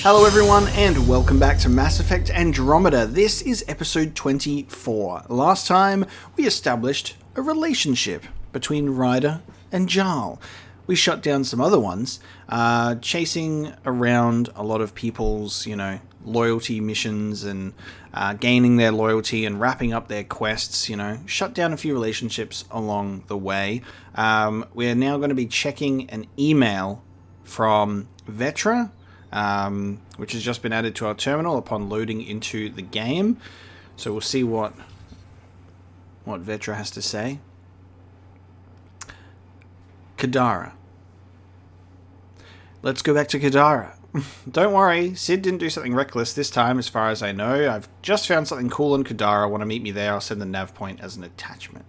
Hello everyone and welcome back to Mass Effect Andromeda. This is episode 24. Last time we established a relationship between Ryder and Jarl. We shut down some other ones, chasing around a lot of people's, loyalty missions and gaining their loyalty and wrapping up their quests, shut down a few relationships along the way. We're now going to be checking an email from Vetra, which has just been added to our terminal upon loading into the game. So we'll see what Vetra has to say. Kadara. Let's go back to Kadara. Don't worry, Sid didn't do something reckless this time as far as I know. I've just found something cool on Kadara. Want to meet me there? I'll send the nav point as an attachment.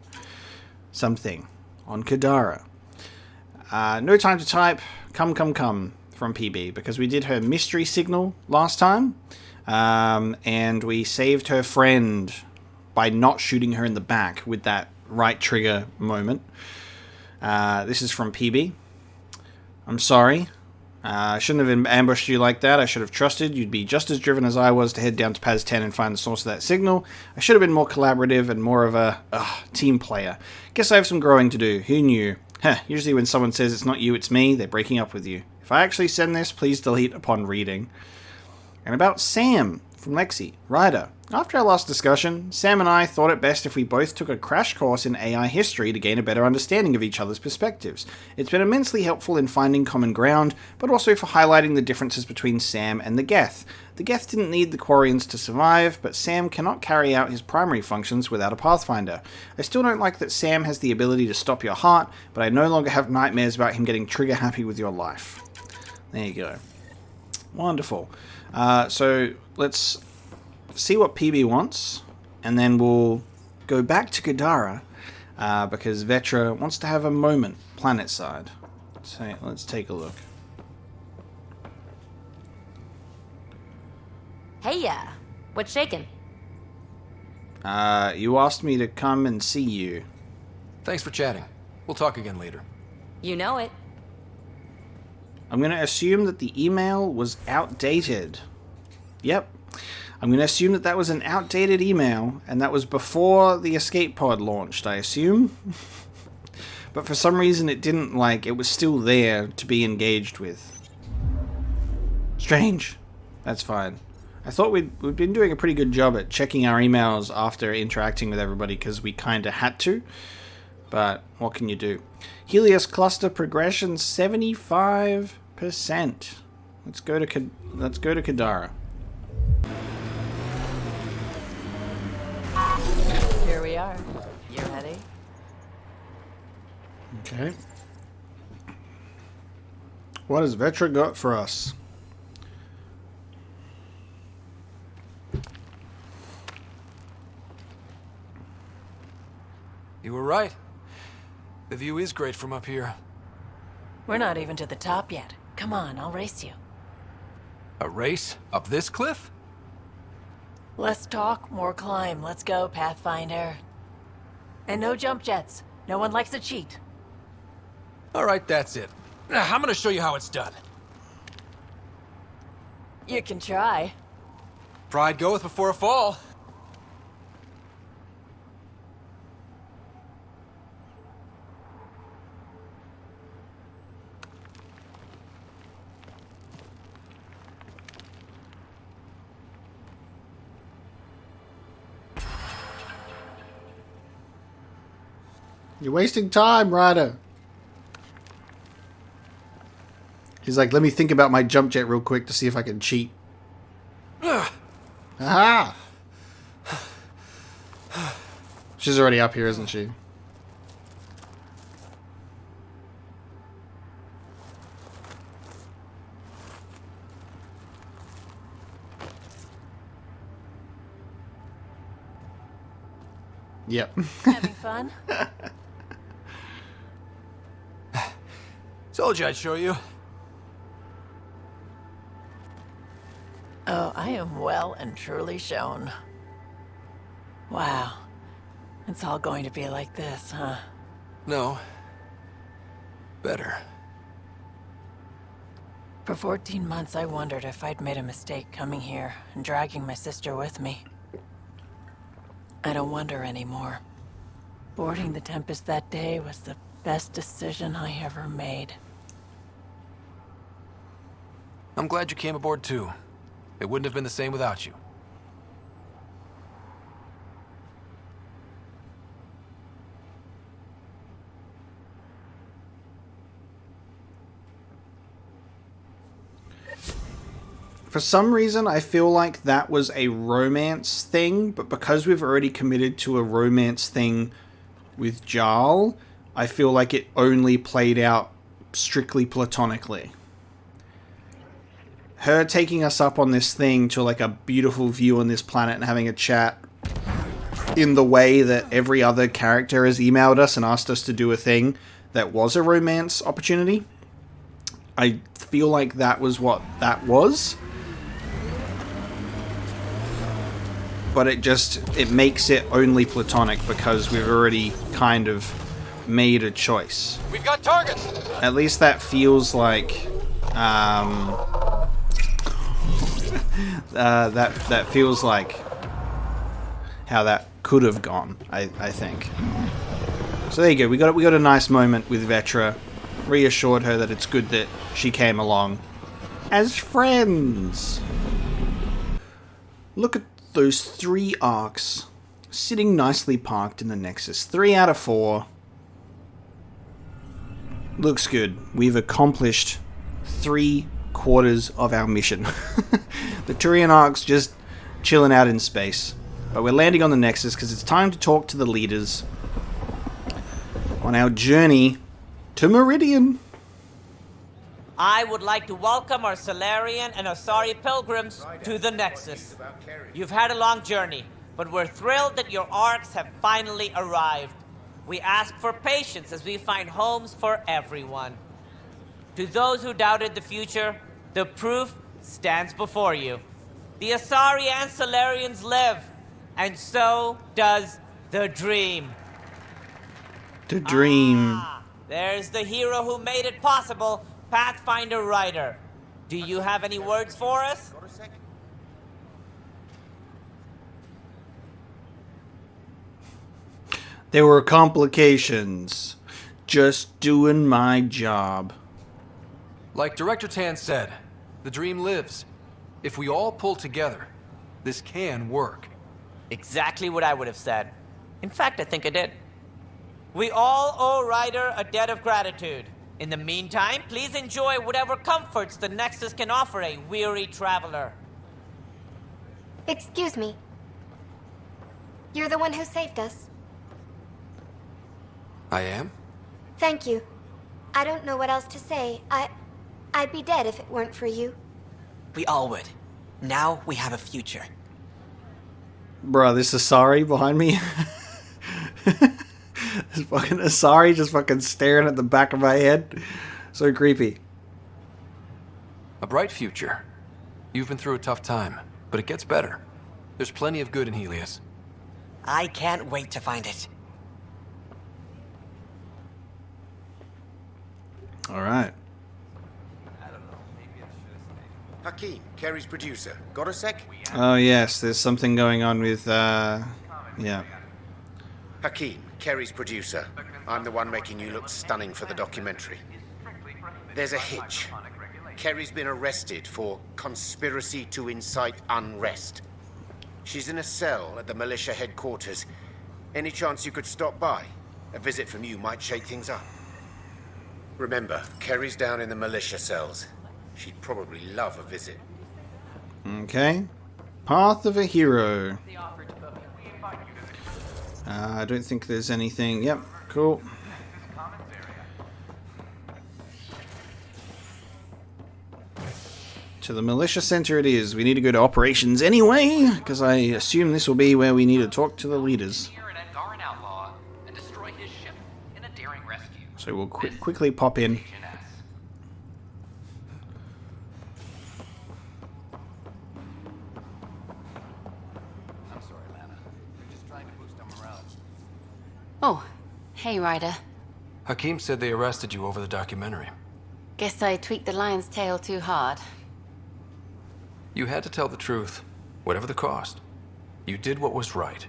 Something on Kadara. No time to type. Come from PB, because we did her mystery signal last time, and we saved her friend by not shooting her in the back with that right trigger moment. This is from PB. I'm sorry. I shouldn't have ambushed you like that. I should have trusted you'd be just as driven as I was to head down to Paz 10 and find the source of that signal. I should have been more collaborative and more of a team player. Guess I have some growing to do. Who knew? Usually when someone says it's not you, it's me, they're breaking up with you. If I actually send this, please delete upon reading. And about Sam from Lexi. Ryder. After our last discussion, Sam and I thought it best if we both took a crash course in AI history to gain a better understanding of each other's perspectives. It's been immensely helpful in finding common ground, but also for highlighting the differences between Sam and the Geth. The Geth didn't need the Quarians to survive, but Sam cannot carry out his primary functions without a Pathfinder. I still don't like that Sam has the ability to stop your heart, but I no longer have nightmares about him getting trigger happy with your life. There you go. Wonderful. So let's see what PB wants, and then we'll go back to Kadara, because Vetra wants to have a moment planet side. So let's take a look. Hey, what's shaking? You asked me to come and see you. Thanks for chatting. We'll talk again later. You know it. I'm going to assume that the email was outdated. Yep. I'm going to assume that that was an outdated email, and that was before the escape pod launched, I assume. But for some reason it didn't, it was still there to be engaged with. Strange. That's fine. I thought we'd been doing a pretty good job at checking our emails after interacting with everybody, because we kind of had to. But what can you do? Helios cluster progression 75%. Let's go to Kadara. Here we are. You ready? Okay. What has Vetra got for us? You were right. The view is great from up here. We're not even to the top yet. Come on, I'll race you. A race? Up this cliff? Less talk, more climb. Let's go, Pathfinder. And no jump jets. No one likes a cheat. Alright, that's it. I'm gonna show you how it's done. You can try. Pride goeth before a fall. You're wasting time, Ryder. He's like, let me think about my jump jet real quick to see if I can cheat. Aha! She's already up here, isn't she? Yep. Having fun? Told you I'd show you. Oh, I am well and truly shown. Wow. It's all going to be like this, huh? No. Better. For 14 months, I wondered if I'd made a mistake coming here and dragging my sister with me. I don't wonder anymore. Boarding the Tempest that day was the best decision I ever made. I'm glad you came aboard too. It wouldn't have been the same without you. For some reason, I feel like that was a romance thing, but because we've already committed to a romance thing with Jarl, I feel like it only played out strictly platonically. Her taking us up on this thing to like a beautiful view on this planet and having a chat in the way that every other character has emailed us and asked us to do a thing that was a romance opportunity. I feel like that was what that was. But it makes it only platonic because we've already kind of made a choice. We've got targets! At least that feels like that feels like how that could have gone, I think. So there you go, we got a nice moment with Vetra. Reassured her that it's good that she came along as friends. Look at those 3 arcs sitting nicely parked in the Nexus. 3 out of 4. Looks good. We've accomplished 3/4 of our mission. The Turian arc's just chilling out in space. But we're landing on the Nexus because it's time to talk to the leaders on our journey to Meridian. I would like to welcome our Salarian and Asari pilgrims to the Nexus. You've had a long journey, but we're thrilled that your arcs have finally arrived. We ask for patience as we find homes for everyone. To those who doubted the future, the proof stands before you. The Asari and Salarians live, and so does the dream. The dream. There's the hero who made it possible, Pathfinder Ryder. Do you have any words for us? There were complications. Just doing my job. Like Director Tan said, the dream lives. If we all pull together, this can work. Exactly what I would have said. In fact, I think I did. We all owe Ryder a debt of gratitude. In the meantime, please enjoy whatever comforts the Nexus can offer a weary traveler. Excuse me. You're the one who saved us. I am? Thank you. I don't know what else to say. I'd be dead if it weren't for you. We all would. Now we have a future. Bruh, this Asari behind me. This fucking Asari just fucking staring at the back of my head. So creepy. A bright future. You've been through a tough time, but it gets better. There's plenty of good in Helios. I can't wait to find it. Alright. Hakeem, Kerry's producer. Got a sec? Oh yes, there's something going on with, yeah. Hakeem, Kerry's producer. I'm the one making you look stunning for the documentary. There's a hitch. Kerry's been arrested for conspiracy to incite unrest. She's in a cell at the militia headquarters. Any chance you could stop by? A visit from you might shake things up. Remember, Kerry's down in the militia cells. She'd probably love a visit. Okay. Path of a Hero. I don't think there's anything. Yep, cool. To the militia center it is. We need to go to operations anyway, because I assume this will be where we need to talk to the leaders. So we'll quickly pop in. Oh, hey, Ryder. Hakeem said they arrested you over the documentary. Guess I tweaked the lion's tail too hard. You had to tell the truth, whatever the cost. You did what was right.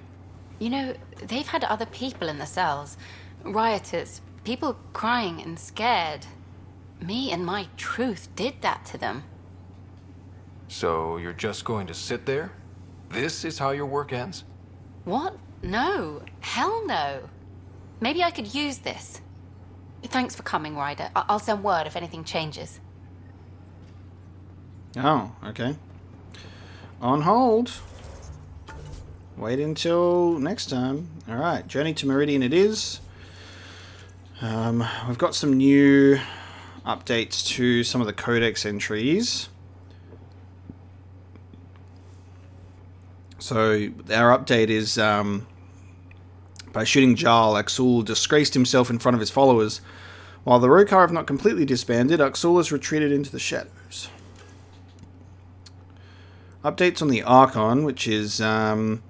You know, they've had other people in the cells. Rioters, people crying and scared. Me and my truth did that to them. So you're just going to sit there? This is how your work ends? What? No. Hell no. Maybe I could use this. Thanks for coming, Ryder. I'll send word if anything changes. Oh, okay. On hold. Wait until next time. Alright, Journey to Meridian it is. We've got some new updates to some of the codex entries. So, our update is, by shooting Jarl, Axul disgraced himself in front of his followers. While the Rokar have not completely disbanded, Axul has retreated into the shadows. Updates on the Archon, which is, it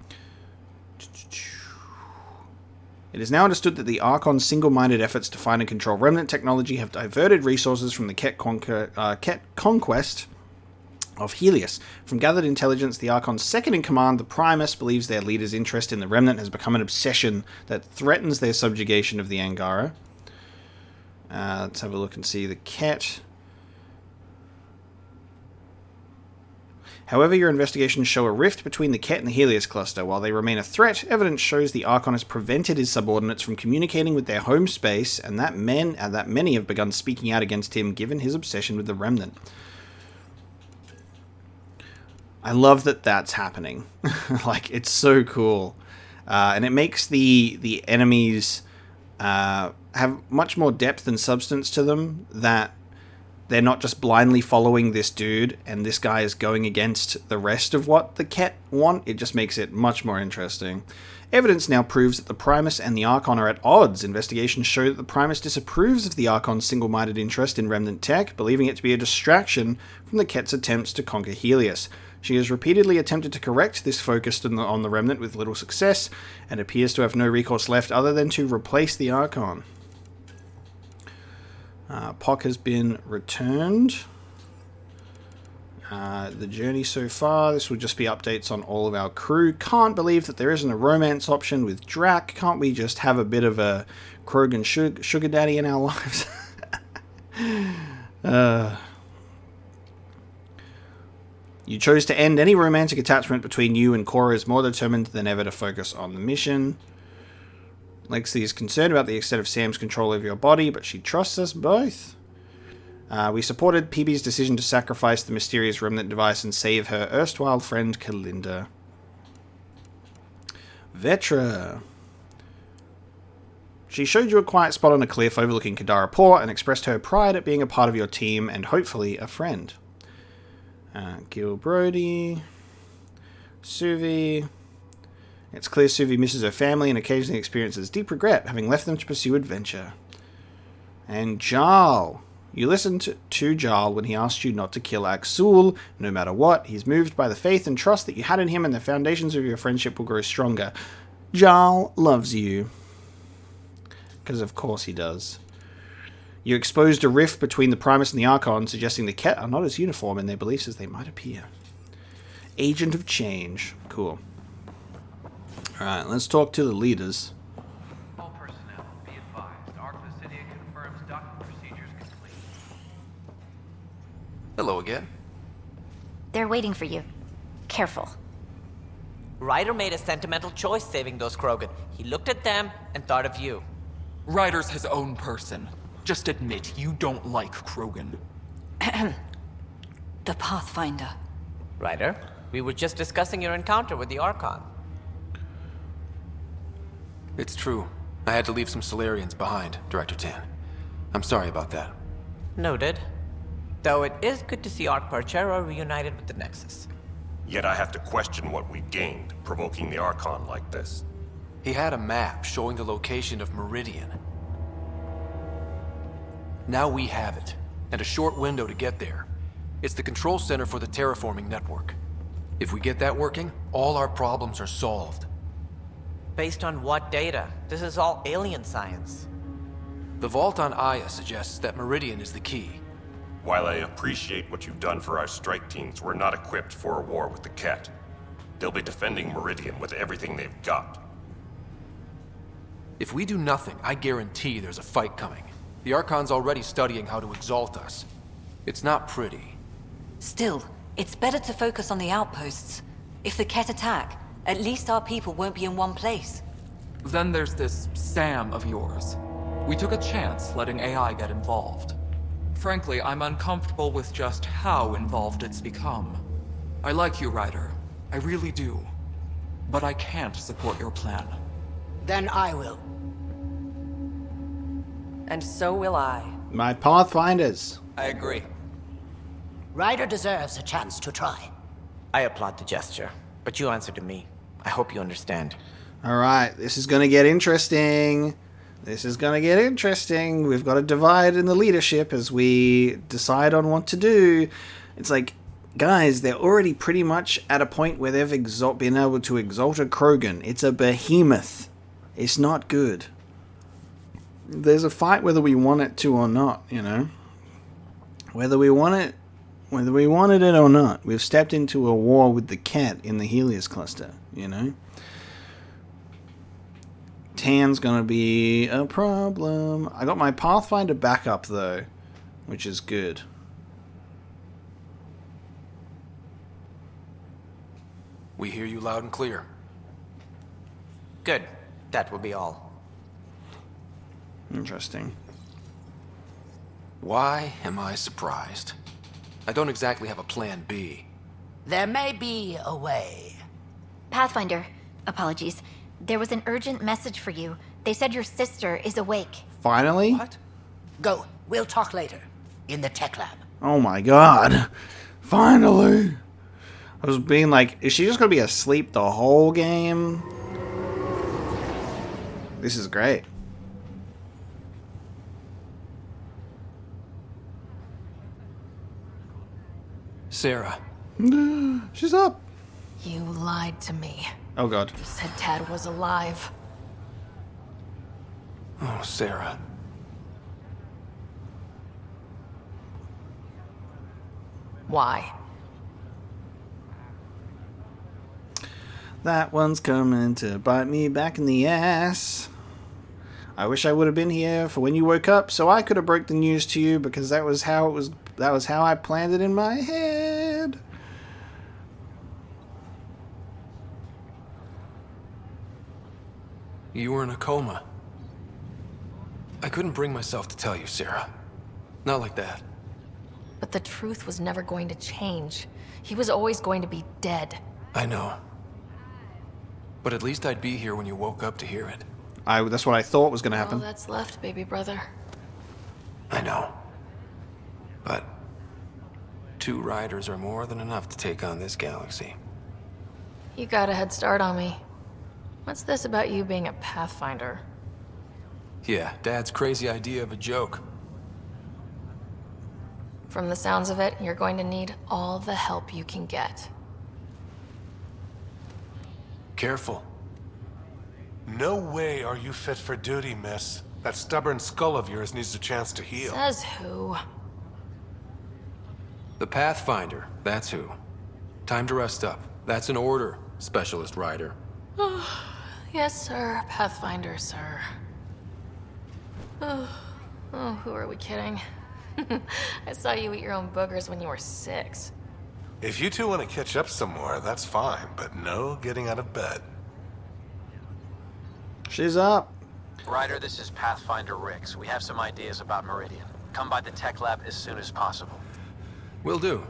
is now understood that the Archon's single-minded efforts to find and control remnant technology have diverted resources from the Ket conquest of Helios. From gathered intelligence, the Archon's second-in-command, the Primus, believes their leader's interest in the remnant has become an obsession that threatens their subjugation of the Angara. Let's have a look and see the Ket. However, your investigations show a rift between the Ket and the Helios cluster. While they remain a threat, evidence shows the Archon has prevented his subordinates from communicating with their home space, and that many have begun speaking out against him, given his obsession with the remnant. I love that that's happening. Like, it's so cool. And it makes the enemies have much more depth and substance to them, that they're not just blindly following this dude and this guy is going against the rest of what the Ket want. It just makes it much more interesting. Evidence now proves that the Primus and the Archon are at odds. Investigations show that the Primus disapproves of the Archon's single-minded interest in remnant tech, believing it to be a distraction from the Ket's attempts to conquer Helios. She has repeatedly attempted to correct this focus on the remnant with little success, and appears to have no recourse left other than to replace the Archon. Pock has been returned. The journey so far, this will just be updates on all of our crew. Can't believe that there isn't a romance option with Drac. Can't we just have a bit of a Krogan sugar daddy in our lives? You chose to end any romantic attachment between you and Cora is more determined than ever to focus on the mission. Lexi is concerned about the extent of Sam's control over your body, but she trusts us both. We supported PB's decision to sacrifice the mysterious remnant device and save her erstwhile friend Kalinda. Vetra. She showed you a quiet spot on a cliff overlooking Kadara Port and expressed her pride at being a part of your team and hopefully a friend. Gil Brody. Suvi. It's clear Suvi misses her family and occasionally experiences deep regret having left them to pursue adventure. And Jarl. You listened to Jarl when he asked you not to kill Axul. No matter what, he's moved by the faith and trust that you had in him, and the foundations of your friendship will grow stronger. Jarl loves you. Because of course he does. You exposed a rift between the Primus and the Archon, suggesting the Ket are not as uniform in their beliefs as they might appear. Agent of change. Cool. Alright, let's talk to the leaders. All personnel, be advised. Arc Lucidia confirms docking procedures complete. Hello again. They're waiting for you. Careful. Ryder made a sentimental choice saving those Krogan. He looked at them and thought of you. Ryder's his own person. Just admit you don't like Krogan. The Pathfinder. Ryder, we were just discussing your encounter with the Archon. It's true. I had to leave some Salarians behind, Director Tan. I'm sorry about that. Noted. Though it is good to see Arc Parchero reunited with the Nexus. Yet I have to question what we gained, provoking the Archon like this. He had a map showing the location of Meridian. Now we have it, and a short window to get there. It's the control center for the terraforming network. If we get that working, all our problems are solved. Based on what data? This is all alien science. The vault on Aya suggests that Meridian is the key. While I appreciate what you've done for our strike teams, we're not equipped for a war with the Ket. They'll be defending Meridian with everything they've got. If we do nothing, I guarantee there's a fight coming. The Archon's already studying how to exalt us. It's not pretty. Still, it's better to focus on the outposts. If the Ket attack, at least our people won't be in one place. Then there's this Sam of yours. We took a chance letting AI get involved. Frankly, I'm uncomfortable with just how involved it's become. I like you, Ryder. I really do. But I can't support your plan. Then I will. And so will I. My Pathfinders. I agree. Ryder deserves a chance to try. I applaud the gesture, but you answer to me. I hope you understand. All right, this is going to get interesting. This is going to get interesting. We've got a divide in the leadership as we decide on what to do. It's like, guys, they're already pretty much at a point where they've been able to exalt a Krogan. It's a behemoth. It's not good. There's a fight whether we want it to or not, you know. Whether we wanted it or not. We've stepped into a war with the Ket in the Helios cluster, you know. Tan's gonna be a problem. I got my Pathfinder backup though, which is good. We hear you loud and clear. Good. That will be all. Interesting. Why am I surprised? I don't exactly have a plan B. There may be a way. Pathfinder, apologies. There was an urgent message for you. They said your sister is awake. Finally? What? Go. We'll talk later. In the tech lab. Oh my god. Finally. I was being like, is she just gonna be asleep the whole game? This is great. Sarah. She's up. You lied to me. Oh god. You said Tad was alive. Oh, Sarah. Why? That one's coming to bite me back in the ass. I wish I would have been here for when you woke up so I could have broke the news to you because that was how I planned it in my head. You were in a coma. I couldn't bring myself to tell you, Sarah. Not like that. But the truth was never going to change. He was always going to be dead. I know. But at least I'd be here when you woke up to hear it. That's what I thought was going to happen. All that's left, baby brother. I know. But 2 Ryders are more than enough to take on this galaxy. You got a head start on me. What's this about you being a Pathfinder? Yeah, Dad's crazy idea of a joke. From the sounds of it, you're going to need all the help you can get. Careful. No way are you fit for duty, miss. That stubborn skull of yours needs a chance to heal. Says who? The Pathfinder, that's who. Time to rest up. That's an order, Specialist Ryder. Yes, sir. Pathfinder, sir. Oh, who are we kidding? I saw you eat your own boogers when you were 6. If you two want to catch up some more, that's fine, but no getting out of bed. She's up. Ryder, this is Pathfinder Rix. We have some ideas about Meridian. Come by the tech lab as soon as possible. Will do.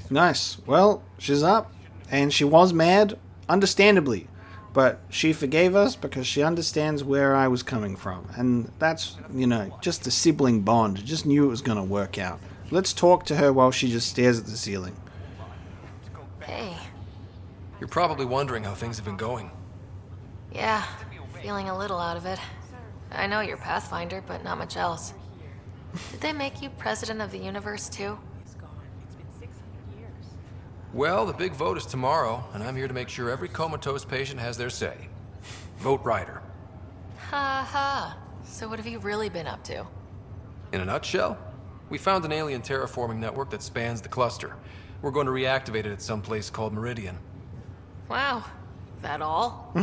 Nice. Well, she's up. And she was mad, understandably. But she forgave us because she understands where I was coming from. And that's, you know, just a sibling bond. Just knew it was going to work out. Let's talk to her while she just stares at the ceiling. Hey. You're probably wondering how things have been going. Yeah, feeling a little out of it. I know you're Pathfinder, but not much else. Did they make you president of the universe, too? Well, the big vote is tomorrow, and I'm here to make sure every comatose patient has their say. Vote Ryder. Ha ha. So what have you really been up to? In a nutshell, We found an alien terraforming network that spans the cluster. We're going to reactivate it at some place called Meridian. Wow. That all?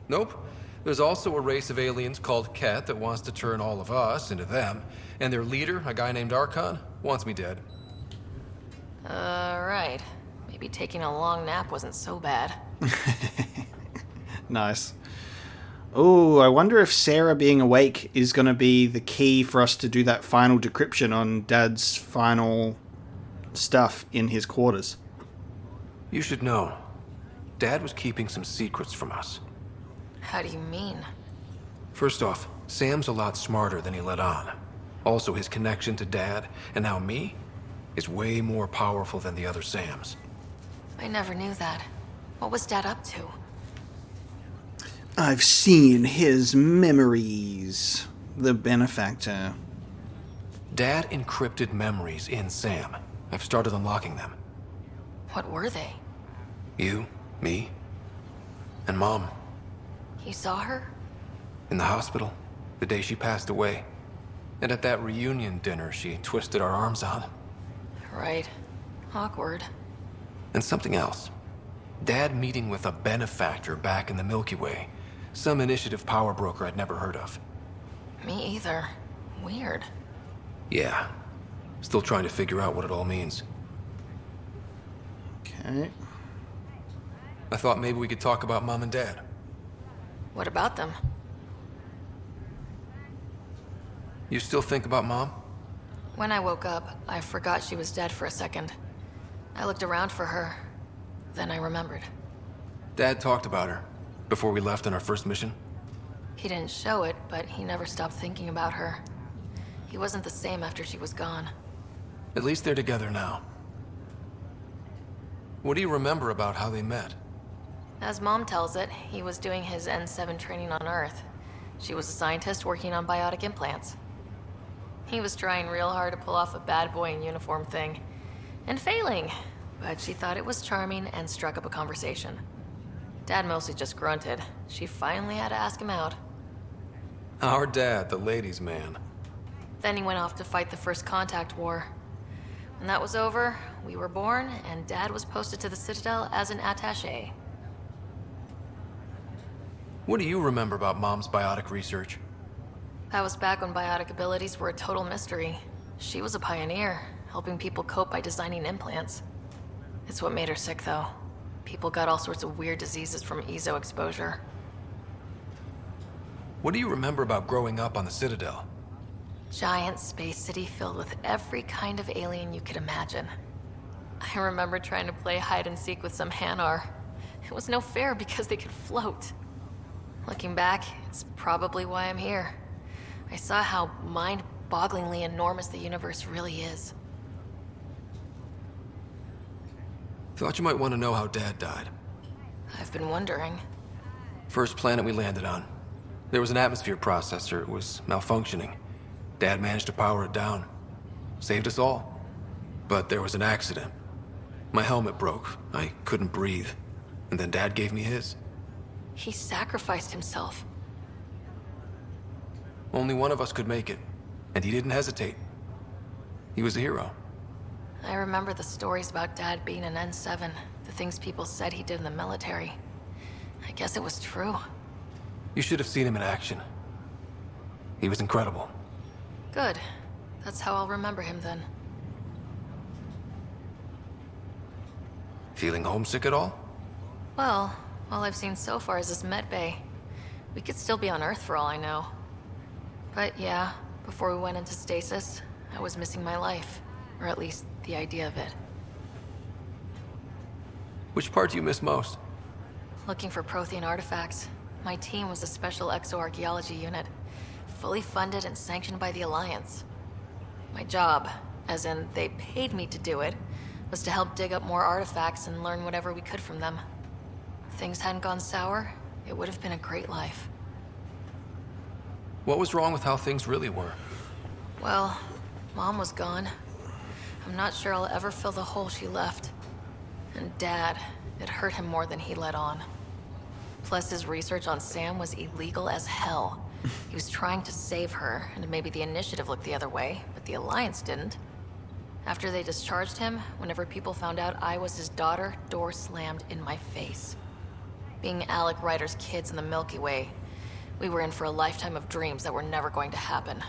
Nope. There's also a race of aliens called Ket that wants to turn all of us into them. And their leader, a guy named Archon, wants me dead. Right. Maybe taking a long nap wasn't so bad. Nice. Oh, I wonder if Sarah being awake is going to be the key for us to do that final decryption on Dad's final stuff in his quarters. You should know. Dad was keeping some secrets from us. How do you mean? First off, Sam's a lot smarter than he let on. Also, his connection to Dad, and now me, is way more powerful than the other Sams. I never knew that. What was Dad up to? I've seen his memories. The benefactor. Dad encrypted memories in Sam. I've started unlocking them. What were they? You, me, and Mom. You saw her? In the hospital, the day she passed away. And at that reunion dinner she twisted our arms on. Right. Awkward. And something else. Dad meeting with a benefactor back in the Milky Way. Some initiative power broker I'd never heard of. Me either. Weird. Yeah. Still trying to figure out what it all means. Okay. I thought maybe we could talk about Mom and Dad. What about them? You still think about Mom? When I woke up, I forgot she was dead for a second. I looked around for her. Then I remembered. Dad talked about her before we left on our first mission. He didn't show it, but he never stopped thinking about her. He wasn't the same after she was gone. At least they're together now. What do you remember about how they met? As Mom tells it, he was doing his N7 training on Earth. She was a scientist working on biotic implants. He was trying real hard to pull off a bad boy in uniform thing. And failing. But she thought it was charming and struck up a conversation. Dad mostly just grunted. She finally had to ask him out. Our dad, the ladies' man. Then he went off to fight the First Contact War. When that was over, we were born, and Dad was posted to the Citadel as an attaché. What do you remember about Mom's biotic research? That was back when biotic abilities were a total mystery. She was a pioneer, helping people cope by designing implants. It's what made her sick, though. People got all sorts of weird diseases from EZO exposure. What do you remember about growing up on the Citadel? Giant space city filled with every kind of alien you could imagine. I remember trying to play hide and seek with some Hanar. It was no fair because they could float. Looking back, it's probably why I'm here. I saw how mind-bogglingly enormous the universe really is. Thought you might want to know how Dad died. I've been wondering. First planet we landed on. There was an atmosphere processor. It was malfunctioning. Dad managed to power it down. Saved us all. But there was an accident. My helmet broke. I couldn't breathe. And then Dad gave me his. He sacrificed himself. Only one of us could make it. And he didn't hesitate. He was a hero. I remember the stories about Dad being an N7, the things people said he did in the military. I guess it was true. You should have seen him in action. He was incredible. Good. That's how I'll remember him then. Feeling homesick at all? Well, all I've seen so far is this med bay. We could still be on Earth for all I know. But yeah, before we went into stasis, I was missing my life. Or at least the idea of it. Which part do you miss most? Looking for Prothean artifacts. My team was a special exoarchaeology unit, fully funded and sanctioned by the Alliance. My job, as in they paid me to do it, was to help dig up more artifacts and learn whatever we could from them. If things hadn't gone sour, it would have been a great life. What was wrong with how things really were? Well, Mom was gone. I'm not sure I'll ever fill the hole she left. And Dad, it hurt him more than he let on. Plus, his research on Sam was illegal as hell. He was trying to save her, and maybe the initiative looked the other way, but but the Alliance didn't. After they discharged him, whenever people found out I was his daughter, doors slammed in my face. Being Alec Ryder's kids in the Milky Way, we were in for a lifetime of dreams that were never going to happen.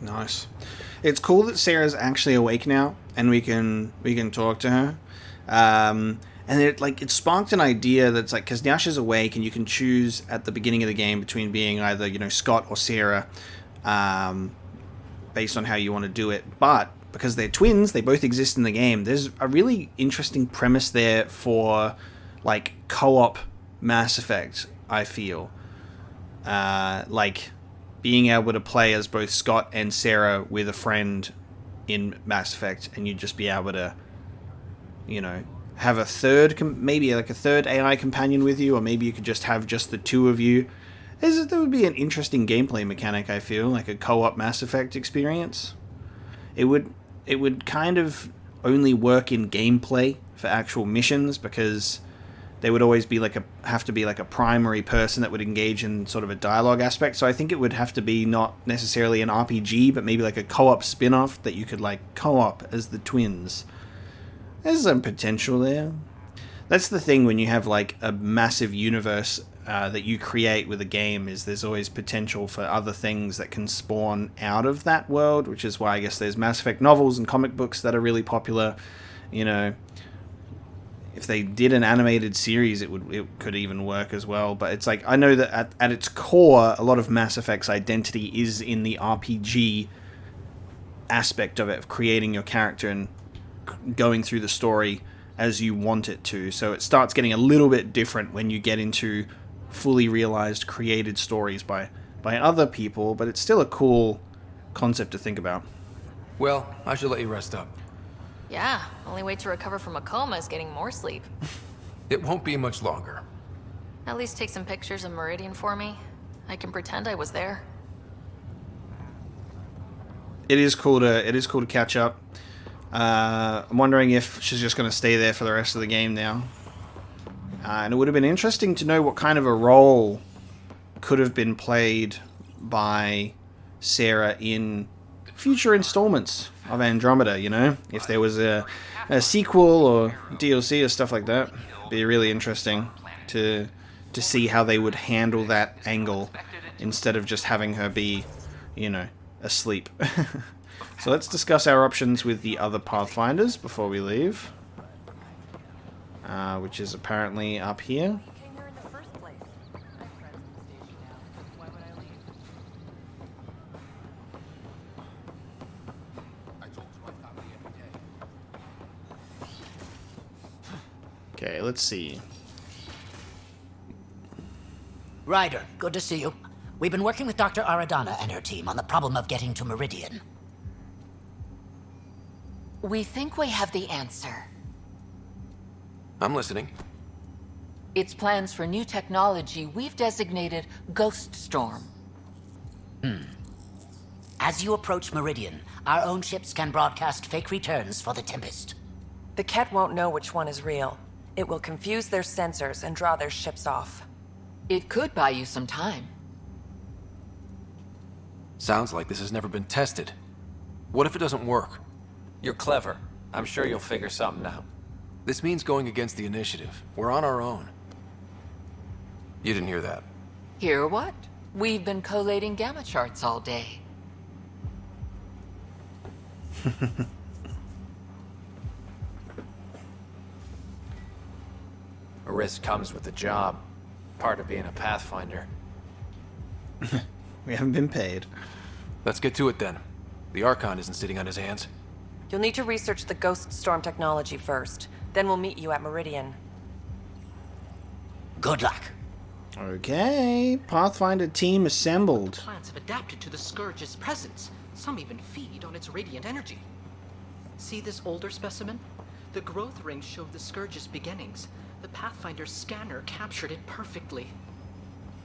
Nice. It's cool that Sarah's actually awake now, and we can talk to her. And it sparked an idea that's like, because now she's awake, and you can choose at the beginning of the game between being either, you know, Scott or Sarah, based on how you want to do it. But because they're twins, they both exist in the game. There's a really interesting premise there for like co-op Mass Effect, I feel. Like being able to play as both Scott and Sarah with a friend in Mass Effect, and you'd just be able to, you know, have a third, maybe like a third AI companion with you, or maybe you could just have just the two of you. That would be an interesting gameplay mechanic, I feel, like a co-op Mass Effect experience. It would kind of only work in gameplay for actual missions, because there would always be have to be a primary person that would engage in sort of a dialogue aspect. So I think it would have to be not necessarily an RPG, but maybe like a co-op spin-off that you could like co-op as the twins. There's some potential there. That's the thing when you have like a massive universe that you create with a game, is there's always potential for other things that can spawn out of that world, which is why I guess there's Mass Effect novels and comic books that are really popular. You know, if they did an animated series, it could even work as well. But it's like, I know that at its core, a lot of Mass Effect's identity is in the RPG aspect of it, of creating your character and going through the story as you want it to. So it starts getting a little bit different when you get into fully realized created stories by other people, but it's still a cool concept to think about. Well, I should let you rest up. Yeah, only way to recover from a coma is getting more sleep. It won't be much longer. At least take some pictures of Meridian for me. I can pretend I was there. It is cool to catch up. I'm wondering if she's just going to stay there for the rest of the game now. And it would have been interesting to know what kind of a role could have been played by Sarah in future installments of Andromeda, you know? If there was a sequel or DLC or stuff like that. It'd be really interesting to see how they would handle that angle instead of just having her be, you know, asleep. So let's discuss our options with the other Pathfinders before we leave. Which is apparently up here. Okay, let's see. Ryder, good to see you. We've been working with Dr. Aradana and her team on the problem of getting to Meridian. We think we have the answer. I'm listening. It's plans for new technology we've designated Ghost Storm. As you approach Meridian, our own ships can broadcast fake returns for the Tempest. The Ket won't know which one is real. It will confuse their sensors and draw their ships off. It could buy you some time. Sounds like this has never been tested. What if it doesn't work? You're clever. I'm sure you'll figure something out. This means going against the initiative. We're on our own. You didn't hear that. Hear what? We've been collating gamma charts all day. A risk comes with the job. Part of being a Pathfinder. We haven't been paid. Let's get to it then. The Archon isn't sitting on his hands. You'll need to research the Ghost Storm technology first. Then we'll meet you at Meridian. Good luck. Okay, Pathfinder team assembled. Plants have adapted to the Scourge's presence. Some even feed on its radiant energy. See this older specimen? The growth rings show the Scourge's beginnings. The Pathfinder scanner captured it perfectly.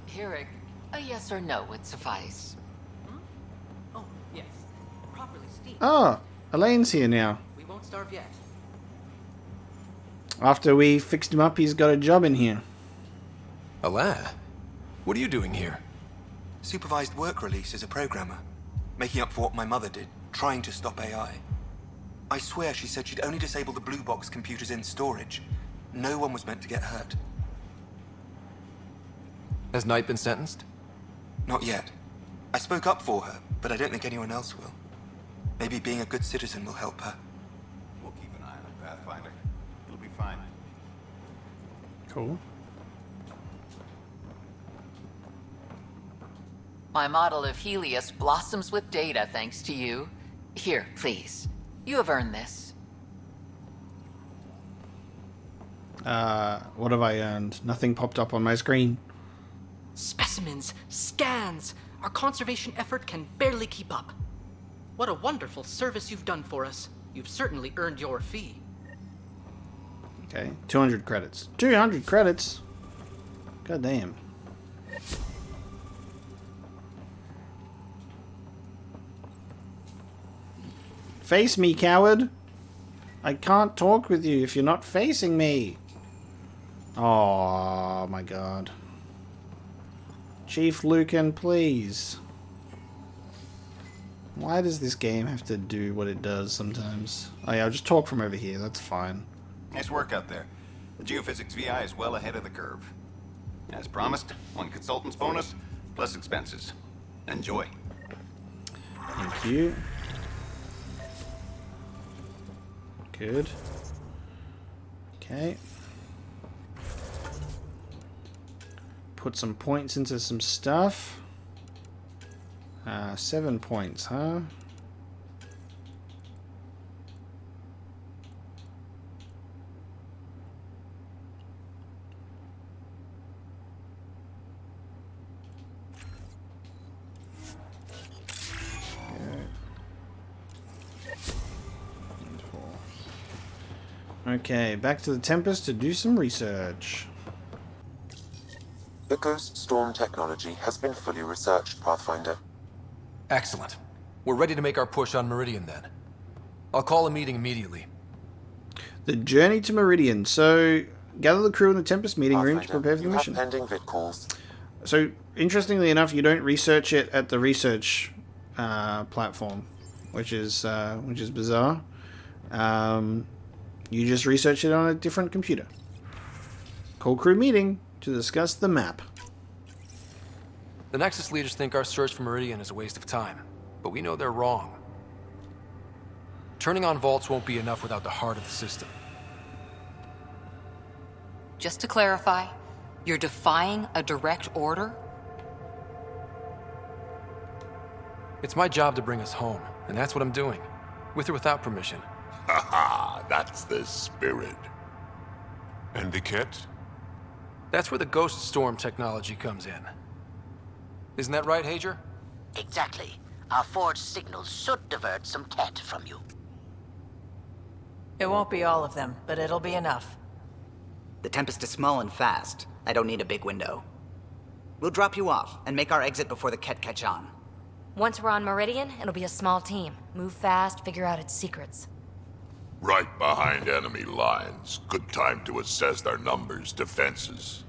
Herrick, a yes or no would suffice. Oh, yes. Properly steamed. Oh, Elaine's here now. We won't starve yet. After we fixed him up, he's got a job in here. Alain? What are you doing here? Supervised work release as a programmer, making up for what my mother did, trying to stop AI. I swear she said she'd only disable the blue box computers in storage. No one was meant to get hurt. Has Knight been sentenced? Not yet. I spoke up for her, but I don't think anyone else will. Maybe being a good citizen will help her. We'll keep an eye on the Pathfinder. It'll be fine. Cool. My model of Helios blossoms with data thanks to you. Here, please. You have earned this. What have I earned? Nothing popped up on my screen. Specimens, scans. Our conservation effort can barely keep up. What a wonderful service you've done for us. You've certainly earned your fee. Okay, 200 credits. 200 credits? God damn. Face me, coward. I can't talk with you if you're not facing me. Oh my god. Chief Lucan, please. Why does this game have to do what it does sometimes? Oh yeah, I'll just talk from over here, that's fine. Nice work out there. The geophysics VI is well ahead of the curve. As promised, 1 consultant's bonus, plus expenses. Enjoy. Thank you. Good. Okay. Put some points into some stuff. 7 points, huh? Okay, back to the Tempest to do some research. The Ghost Storm technology has been fully researched, Pathfinder. Excellent. We're ready to make our push on Meridian then. I'll call a meeting immediately. The journey to Meridian. So, gather the crew in the Tempest meeting room to prepare for the mission. Pending vid calls. So, interestingly enough, you don't research it at the research platform, which is bizarre. You just research it on a different computer. Call crew meeting to discuss the map. The Nexus leaders think our search for Meridian is a waste of time, but we know they're wrong. Turning on vaults won't be enough without the heart of the system. Just to clarify, you're defying a direct order? It's my job to bring us home, and that's what I'm doing, with or without permission. Haha, that's the spirit. And the kit? That's where the Ghost Storm technology comes in. Isn't that right, Hager? Exactly. Our forged signals should divert some cat from you. It won't be all of them, but it'll be enough. The Tempest is small and fast. I don't need a big window. We'll drop you off and make our exit before the Ket catch on. Once we're on Meridian, it'll be a small team. Move fast, figure out its secrets. Right behind enemy lines. Good time to assess their numbers, defenses.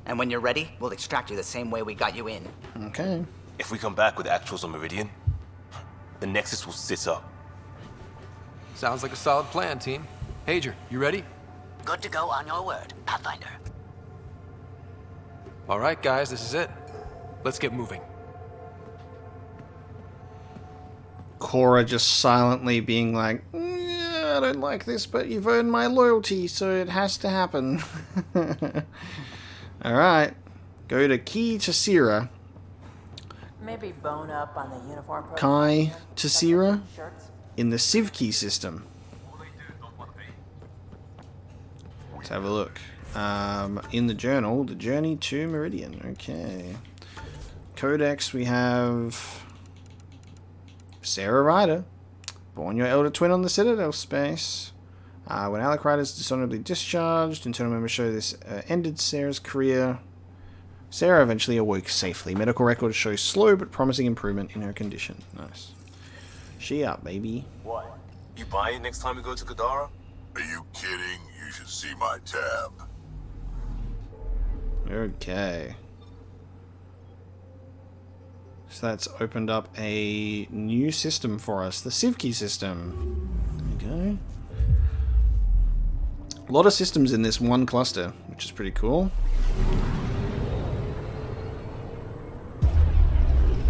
And when you're ready, we'll extract you the same way we got you in. Okay. If we come back with actuals on Meridian, the Nexus will sit up. Sounds like a solid plan, team. Hager, you ready? Good to go on your word, Pathfinder. All right, guys, this is it. Let's get moving. Cora just silently being like, yeah, I don't like this, but you've earned my loyalty, so it has to happen. Alright. Go to Key Tessera. Maybe bone up on the uniform program. Kai Tessera in the Civkey system. Let's have a look. In the journal, the journey to Meridian. Okay. Codex, we have Sarah Ryder, born your elder twin on the Citadel space. When Alec Ryder is dishonorably discharged, internal members show this ended Sarah's career. Sarah eventually awoke safely. Medical records show slow but promising improvement in her condition. Nice. She up, baby. What? You buy it next time we go to Kadara? Are you kidding? You should see my tab. Okay. So that's opened up a new system for us, the Sivki system. There we go. A lot of systems in this one cluster, which is pretty cool.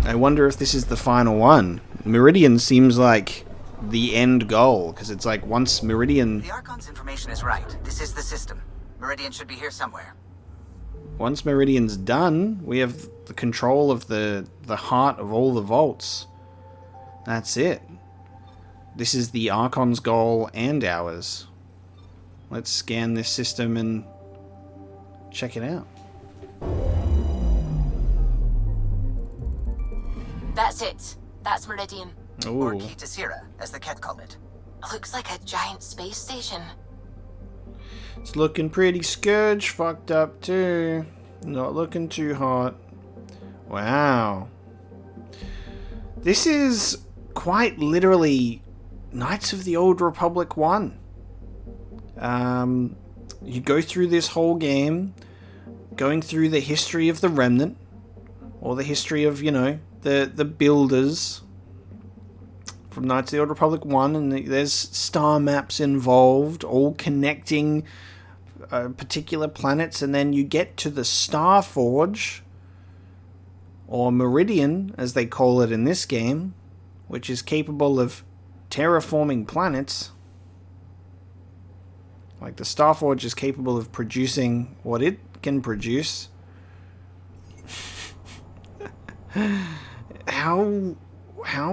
I wonder if this is the final one. Meridian seems like the end goal, because it's like once Meridian... The Archon's information is right. This is the system. Meridian should be here somewhere. Once Meridian's done, we have the control of the heart of all the vaults. That's it. This is the Archon's goal and ours. Let's scan this system and check it out. That's it. That's Meridian. Or Ooh. Kitasira, as the Ket call it. Looks like a giant space station. It's looking pretty Scourge fucked up too. Not looking too hot. Wow. This is quite literally Knights of the Old Republic 1. You go through this whole game, going through the history of the Remnant, or the history of, you know, the builders from Knights of the Old Republic 1, and there's star maps involved, all connecting particular planets, and then you get to the Star Forge, or Meridian, as they call it in this game, which is capable of terraforming planets. Like, the Star Forge is capable of producing what it can produce. How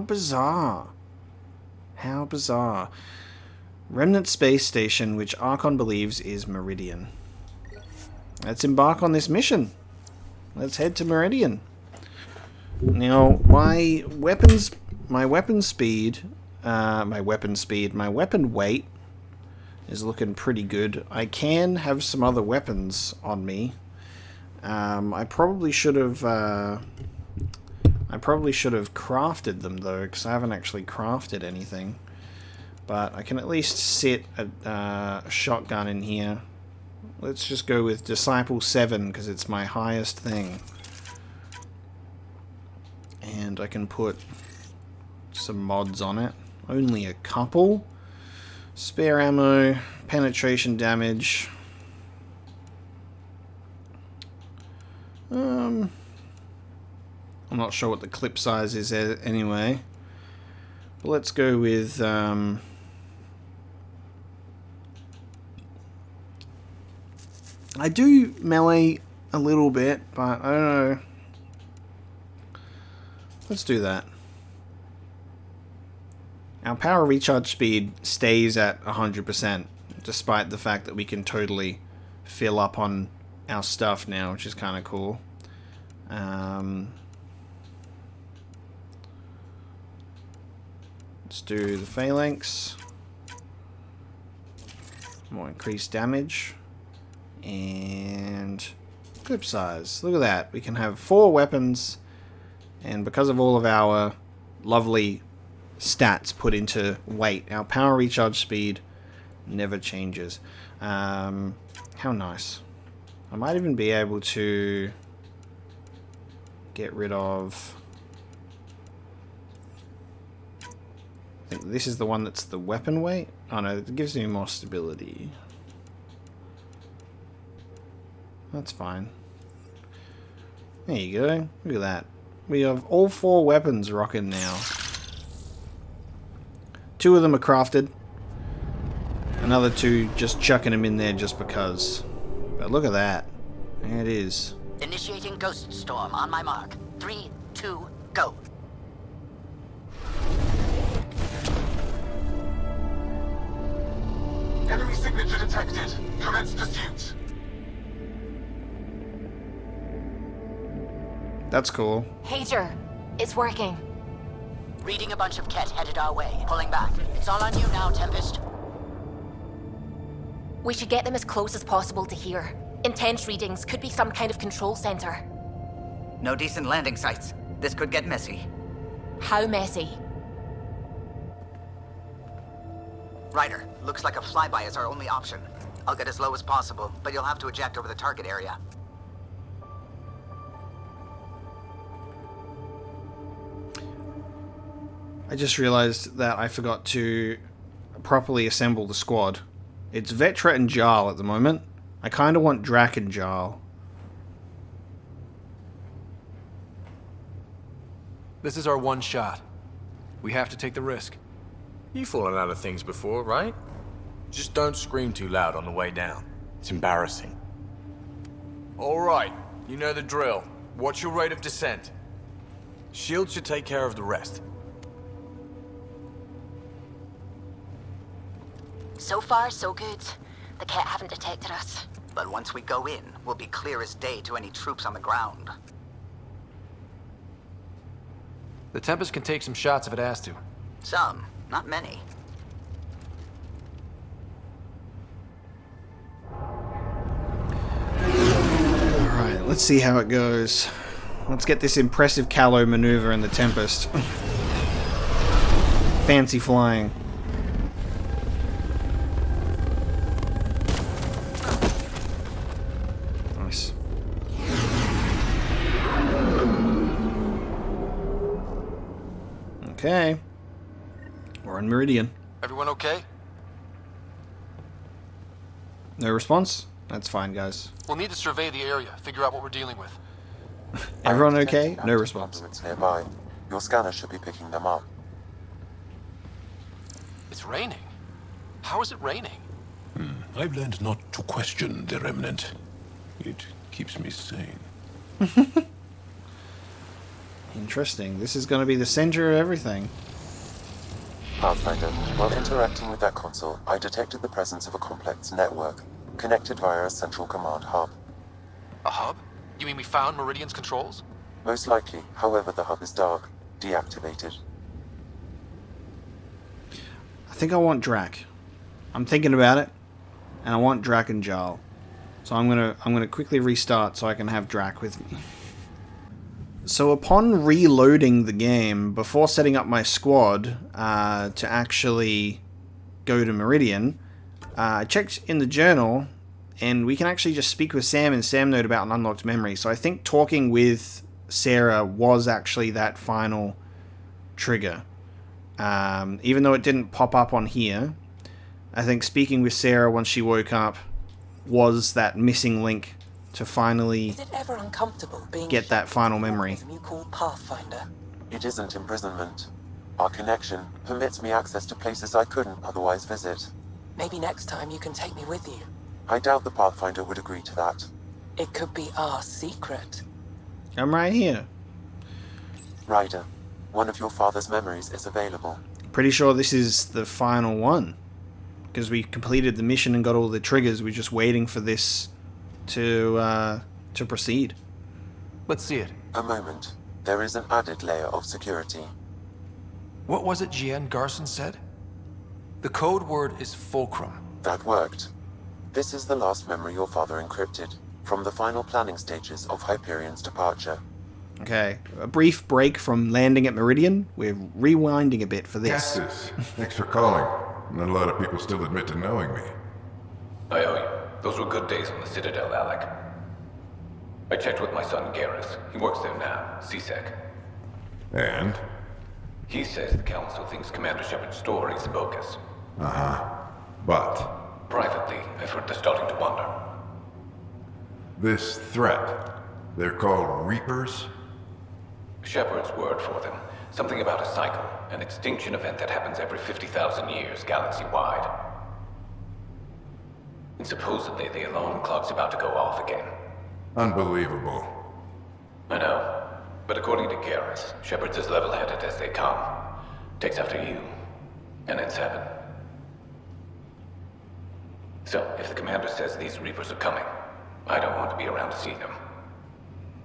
bizarre. How bizarre. Remnant Space Station, which Archon believes is Meridian. Let's embark on this mission. Let's head to Meridian. Now, my weapon weight is looking pretty good. I can have some other weapons on me. I probably should have crafted them though, because I haven't actually crafted anything. But I can at least sit a shotgun in here. Let's just go with Disciple 7 because it's my highest thing. And I can put some mods on it. Only a couple. Spare ammo, penetration damage. I'm not sure what the clip size is anyway. But let's go with I do melee a little bit, but I don't know. Let's do that. Our power recharge speed stays at 100%, despite the fact that we can totally fill up on our stuff now, which is kind of cool. Let's do the phalanx. More increased damage. And clip size. Look at that. We can have 4 weapons, and because of all of our lovely stats put into weight, our power recharge speed never changes. How nice. I might even be able to get rid of... I think this is the one that's the weapon weight. Oh no, it gives me more stability. That's fine. There you go. Look at that. We have all 4 weapons rocking now. 2 of them are crafted. Another 2 just chucking them in there just because. But look at that. There it is. Initiating Ghost Storm on my mark. 3, 2, go. Enemy signature detected. Commence pursuit. That's cool. Hater, it's working. Reading a bunch of Ket headed our way. Pulling back. It's all on you now, Tempest. We should get them as close as possible to here. Intense readings could be some kind of control center. No decent landing sites. This could get messy. How messy? Ryder, looks like a flyby is our only option. I'll get as low as possible, but you'll have to eject over the target area. I just realized that I forgot to properly assemble the squad. It's Vetra and Jarl at the moment. I kind of want Drac and Jarl. This is our one shot. We have to take the risk. You've fallen out of things before, right? Just don't scream too loud on the way down. It's embarrassing. All right, you know the drill. What's your rate of descent? Shield should take care of the rest. So far, so good. The Ket haven't detected us. But once we go in, we'll be clear as day to any troops on the ground. The Tempest can take some shots if it has to. Some, not many. Alright, let's see how it goes. Let's get this impressive Callow maneuver in the Tempest. Fancy flying. Nice. Okay. We're on Meridian. Everyone okay? No response? That's fine, guys. We'll need to survey the area, figure out what we're dealing with. Everyone okay? No response. Nearby. Your scanner should be picking them up. It's raining. How is it raining? I've learned not to question the remnant. It keeps me sane. Interesting. This is going to be the center of everything. Pathfinder, while interacting with that console, I detected the presence of a complex network, connected via a central command hub. A hub? You mean we found Meridian's controls? Most likely, however, the hub is dark, deactivated. I think I want Drac. I'm thinking about it, and I want Drac and Jarl. So I'm gonna quickly restart so I can have Drac with me. So upon reloading the game, before setting up my squad to actually go to Meridian, I checked in the journal, and we can actually just speak with Sam and Sam note about an unlocked memory. So I think talking with Sarah was actually that final trigger. Even though it didn't pop up on here, I think speaking with Sarah once she woke up was that missing link to finally Is it ever uncomfortable being get that final memory. you call Pathfinder? It isn't imprisonment. Our connection permits me access to places I couldn't otherwise visit. Maybe next time you can take me with you. I doubt the Pathfinder would agree to that. It could be our secret. I'm right here. Ryder, one of your father's memories is available. Pretty sure this is the final one. Because we completed the mission and got all the triggers. We're just waiting for this to proceed. Let's see it. A moment. There is an added layer of security. What was it Gian Garson said? The code word is Fulcrum. That worked. This is the last memory your father encrypted, from the final planning stages of Hyperion's departure. Okay, a brief break from landing at Meridian. We're rewinding a bit for this. Castus, thanks for calling. Not a lot of people still admit to knowing me. I owe you. Those were good days on the Citadel, Alec. I checked with my son Garrus. He works there now, CSEC. And? He says the Council thinks Commander Shepard's story is bogus. Uh-huh. But Privately, I've heard they're starting to wonder. this threat, they're called Reapers? Shepard's word for them. Something about a cycle, an extinction event that happens every 50,000 years, galaxy-wide. And supposedly the alarm clock's about to go off again. Unbelievable. I know. But according to Garrus, Shepard's as level-headed as they come. Takes after you. And it's heaven. So, if the commander says these Reapers are coming, I don't want to be around to see them.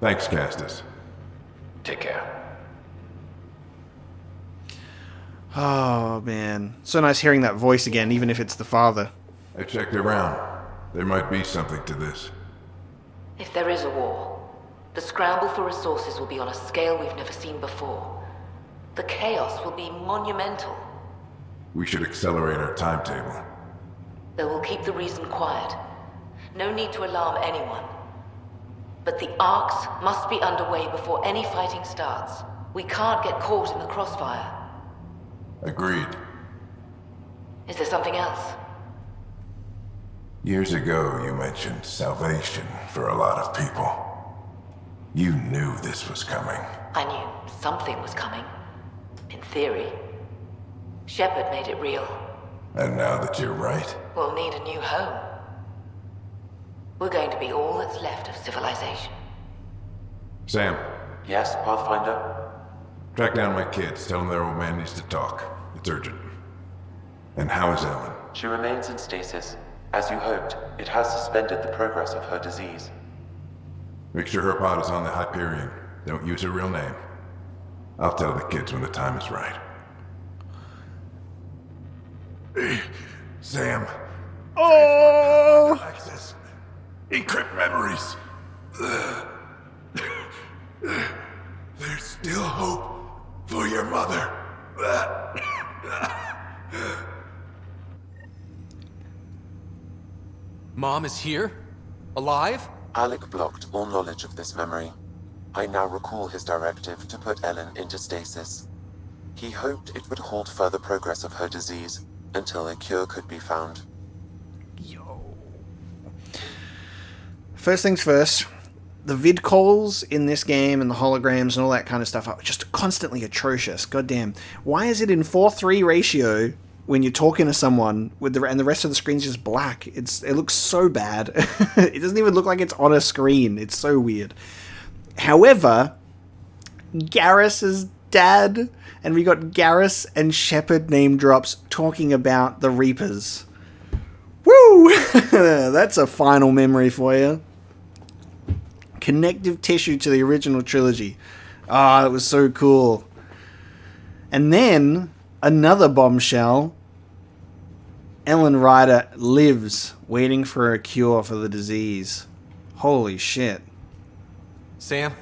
Thanks, Castus. Take care. Oh, man. So nice hearing that voice again, even if it's the father. I checked around. There might be something to this. If there is a war, the scramble for resources will be on a scale we've never seen before. The chaos will be monumental. We should accelerate our timetable. They will keep the reason quiet. No need to alarm anyone. But the arcs must be underway before any fighting starts. We can't get caught in the crossfire. Agreed. Is there something else? Years ago, you mentioned salvation for a lot of people. You knew this was coming. I knew something was coming. In theory. Shepard made it real. And now that you're right, We'll need a new home. We're going to be all that's left of civilization. Sam, Yes, Pathfinder? track down my kids. Tell them their old man needs to talk. It's urgent. And how is Ellen? She remains in stasis. As you hoped, it has suspended the progress of her disease. Make sure her pod is on the Hyperion. Don't use her real name. I'll tell the kids when the time is right. Sam. Oh! Access. Encrypt memories. There's still hope for your mother. Mom is here? Alive? Alec blocked all knowledge of this memory. I now recall his directive to put Ellen into stasis. He hoped it would halt further progress of her disease until a cure could be found. First things first, the vid calls in this game and the holograms and all that kind of stuff are just constantly atrocious. Goddamn. Why is it in 4:3 ratio when you're talking to someone with and the rest of the screen's just black? It looks so bad. It doesn't even look like it's on a screen. It's so weird. However, Garrus's dad, and we got Garrus and Shepard name drops talking about the Reapers. Woo! That's a final memory for you. Connective tissue to the original trilogy. Ah, that was so cool. And then, another bombshell. Ellen Ryder lives, waiting for a cure for the disease. Holy shit. Sam,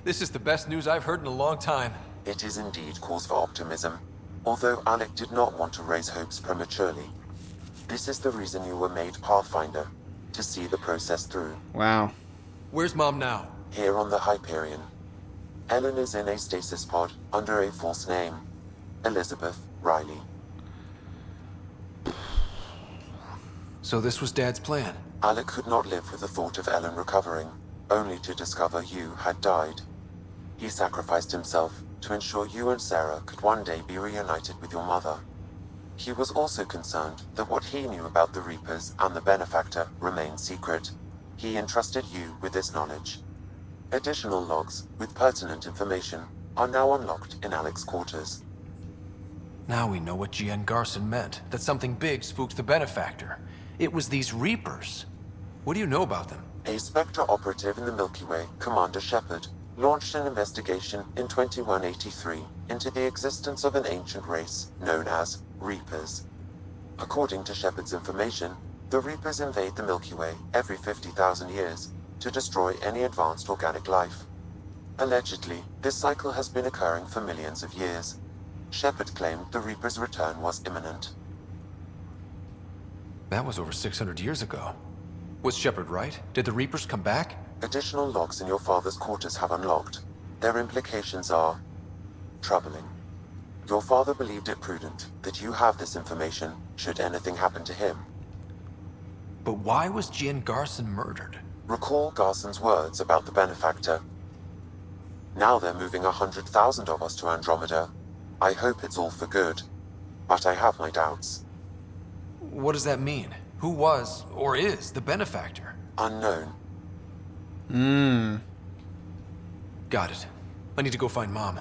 this is the best news I've heard in a long time. It is indeed cause for optimism, although Alec did not want to raise hopes prematurely. This is the reason you were made Pathfinder, to see the process through. Wow. Where's Mom now? Here on the Hyperion. Ellen is in a stasis pod under a false name. Elizabeth Riley. So this was Dad's plan? Alec could not live with the thought of Ellen recovering, only to discover you had died. He sacrificed himself to ensure you and Sarah could one day be reunited with your mother. He was also concerned that what he knew about the Reapers and the Benefactor remained secret. He entrusted you with this knowledge. Additional logs with pertinent information are now unlocked in Alec's quarters. Now we know what G.N. Garson meant, that something big spooked the Benefactor. It was these Reapers. What do you know about them? A Spectre operative in the Milky Way, Commander Shepard, launched an investigation in 2183 into the existence of an ancient race known as Reapers. According to Shepard's information, the Reapers invade the Milky Way every 50,000 years to destroy any advanced organic life. Allegedly, this cycle has been occurring for millions of years. Shepard claimed the Reapers' return was imminent. That was over 600 years ago. Was Shepard right? Did the Reapers come back? Additional logs in your father's quarters have unlocked. Their implications are troubling. Your father believed it prudent that you have this information should anything happen to him. But why was G.N. Garson murdered? Recall Garson's words about the Benefactor. Now they're moving 100,000 of us to Andromeda. I hope it's all for good, but I have my doubts. What does that mean? Who was, or is, the Benefactor? Unknown. Got it. I need to go find Mom.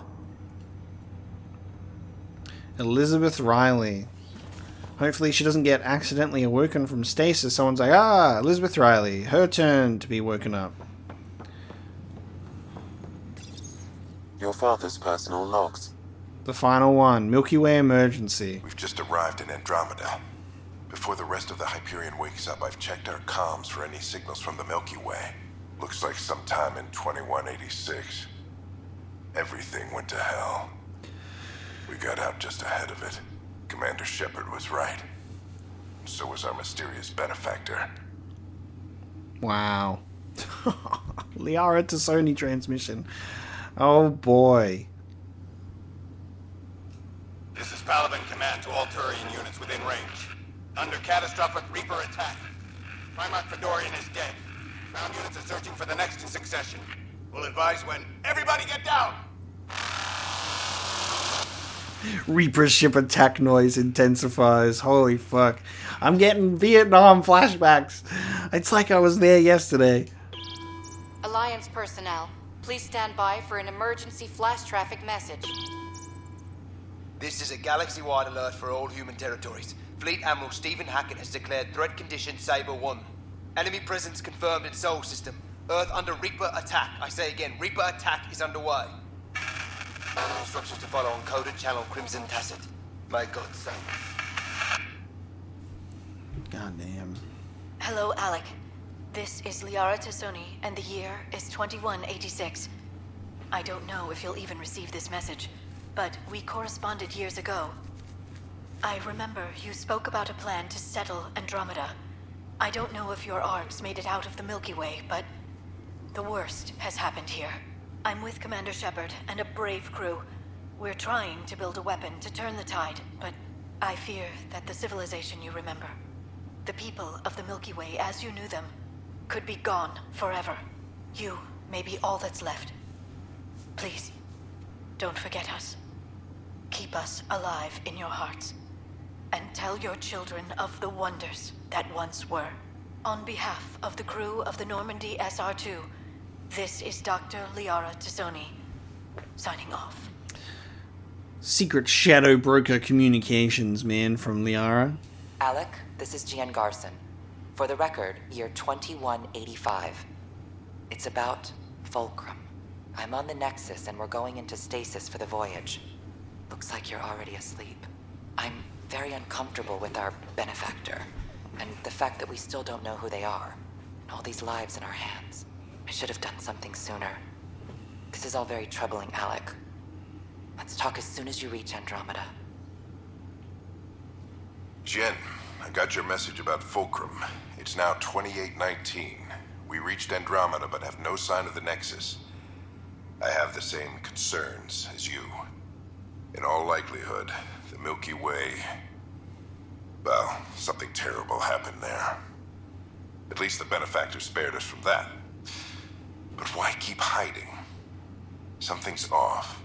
Elizabeth Riley. Hopefully she doesn't get accidentally awoken from stasis. Someone's like, Elizabeth Riley. Her turn to be woken up. Your father's personal logs. The final one. Milky Way emergency. We've just arrived in Andromeda. Before the rest of the Hyperion wakes up, I've checked our comms for any signals from the Milky Way. Looks like sometime in 2186. Everything went to hell. We got out just ahead of it. Commander Shepard was right. So was our mysterious Benefactor. Wow. Liara to Sony transmission. Oh boy. This is Paladin Command to all Turian units within range. Under catastrophic Reaper attack. Primarch Fedorian is dead. Ground units are searching for the next in succession. We'll advise when. Everybody get down! Reaper ship attack noise intensifies. Holy fuck. I'm getting Vietnam flashbacks. It's like I was there yesterday. Alliance personnel, please stand by for an emergency flash traffic message. This is a galaxy-wide alert for all human territories. Fleet Admiral Stephen Hackett has declared threat condition Saber 1. Enemy presence confirmed in Sol System. Earth under Reaper attack. I say again, Reaper attack is underway. Instructions to follow on coded channel Crimson Tacit. May God save. Goddamn. Hello, Alec. This is Liara Tassoni, and the year is 2186. I don't know if you'll even receive this message, but we corresponded years ago. I remember you spoke about a plan to settle Andromeda. I don't know if your arcs made it out of the Milky Way, but the worst has happened here. I'm with Commander Shepard and a brave crew. We're trying to build a weapon to turn the tide, but I fear that the civilization you remember, the people of the Milky Way as you knew them, could be gone forever. You may be all that's left. Please, don't forget us. Keep us alive in your hearts. And tell your children of the wonders that once were. On behalf of the crew of the Normandy SR-2, this is Dr. Liara Tassoni, signing off. Secret shadow broker communications, man, from Liara. Alec, this is Gian Garson. For the record, year 2185. It's about Fulcrum. I'm on the Nexus and we're going into stasis for the voyage. Looks like you're already asleep. I'm very uncomfortable with our benefactor, and the fact that we still don't know who they are, and all these lives in our hands. I should have done something sooner. This is all very troubling, Alec. Let's talk as soon as you reach Andromeda. Jen, I got your message about Fulcrum. It's now 2819. We reached Andromeda but have no sign of the Nexus. I have the same concerns as you. In all likelihood, the Milky Way... well, something terrible happened there. At least the benefactor spared us from that. But why keep hiding? Something's off.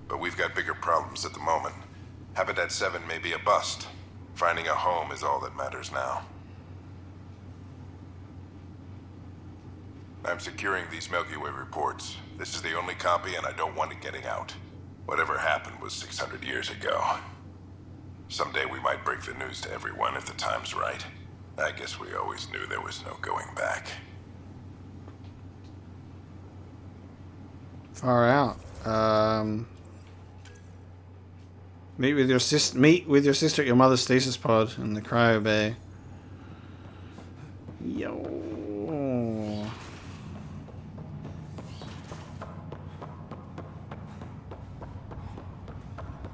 But we've got bigger problems at the moment. Habitat 7 may be a bust. Finding a home is all that matters now. I'm securing these Milky Way reports. This is the only copy and I don't want it getting out. Whatever happened was 600 years ago. Someday we might break the news to everyone if the time's right. I guess we always knew there was no going back. Far out. Meet with your sister at your mother's stasis pod in the cryo bay. Yo.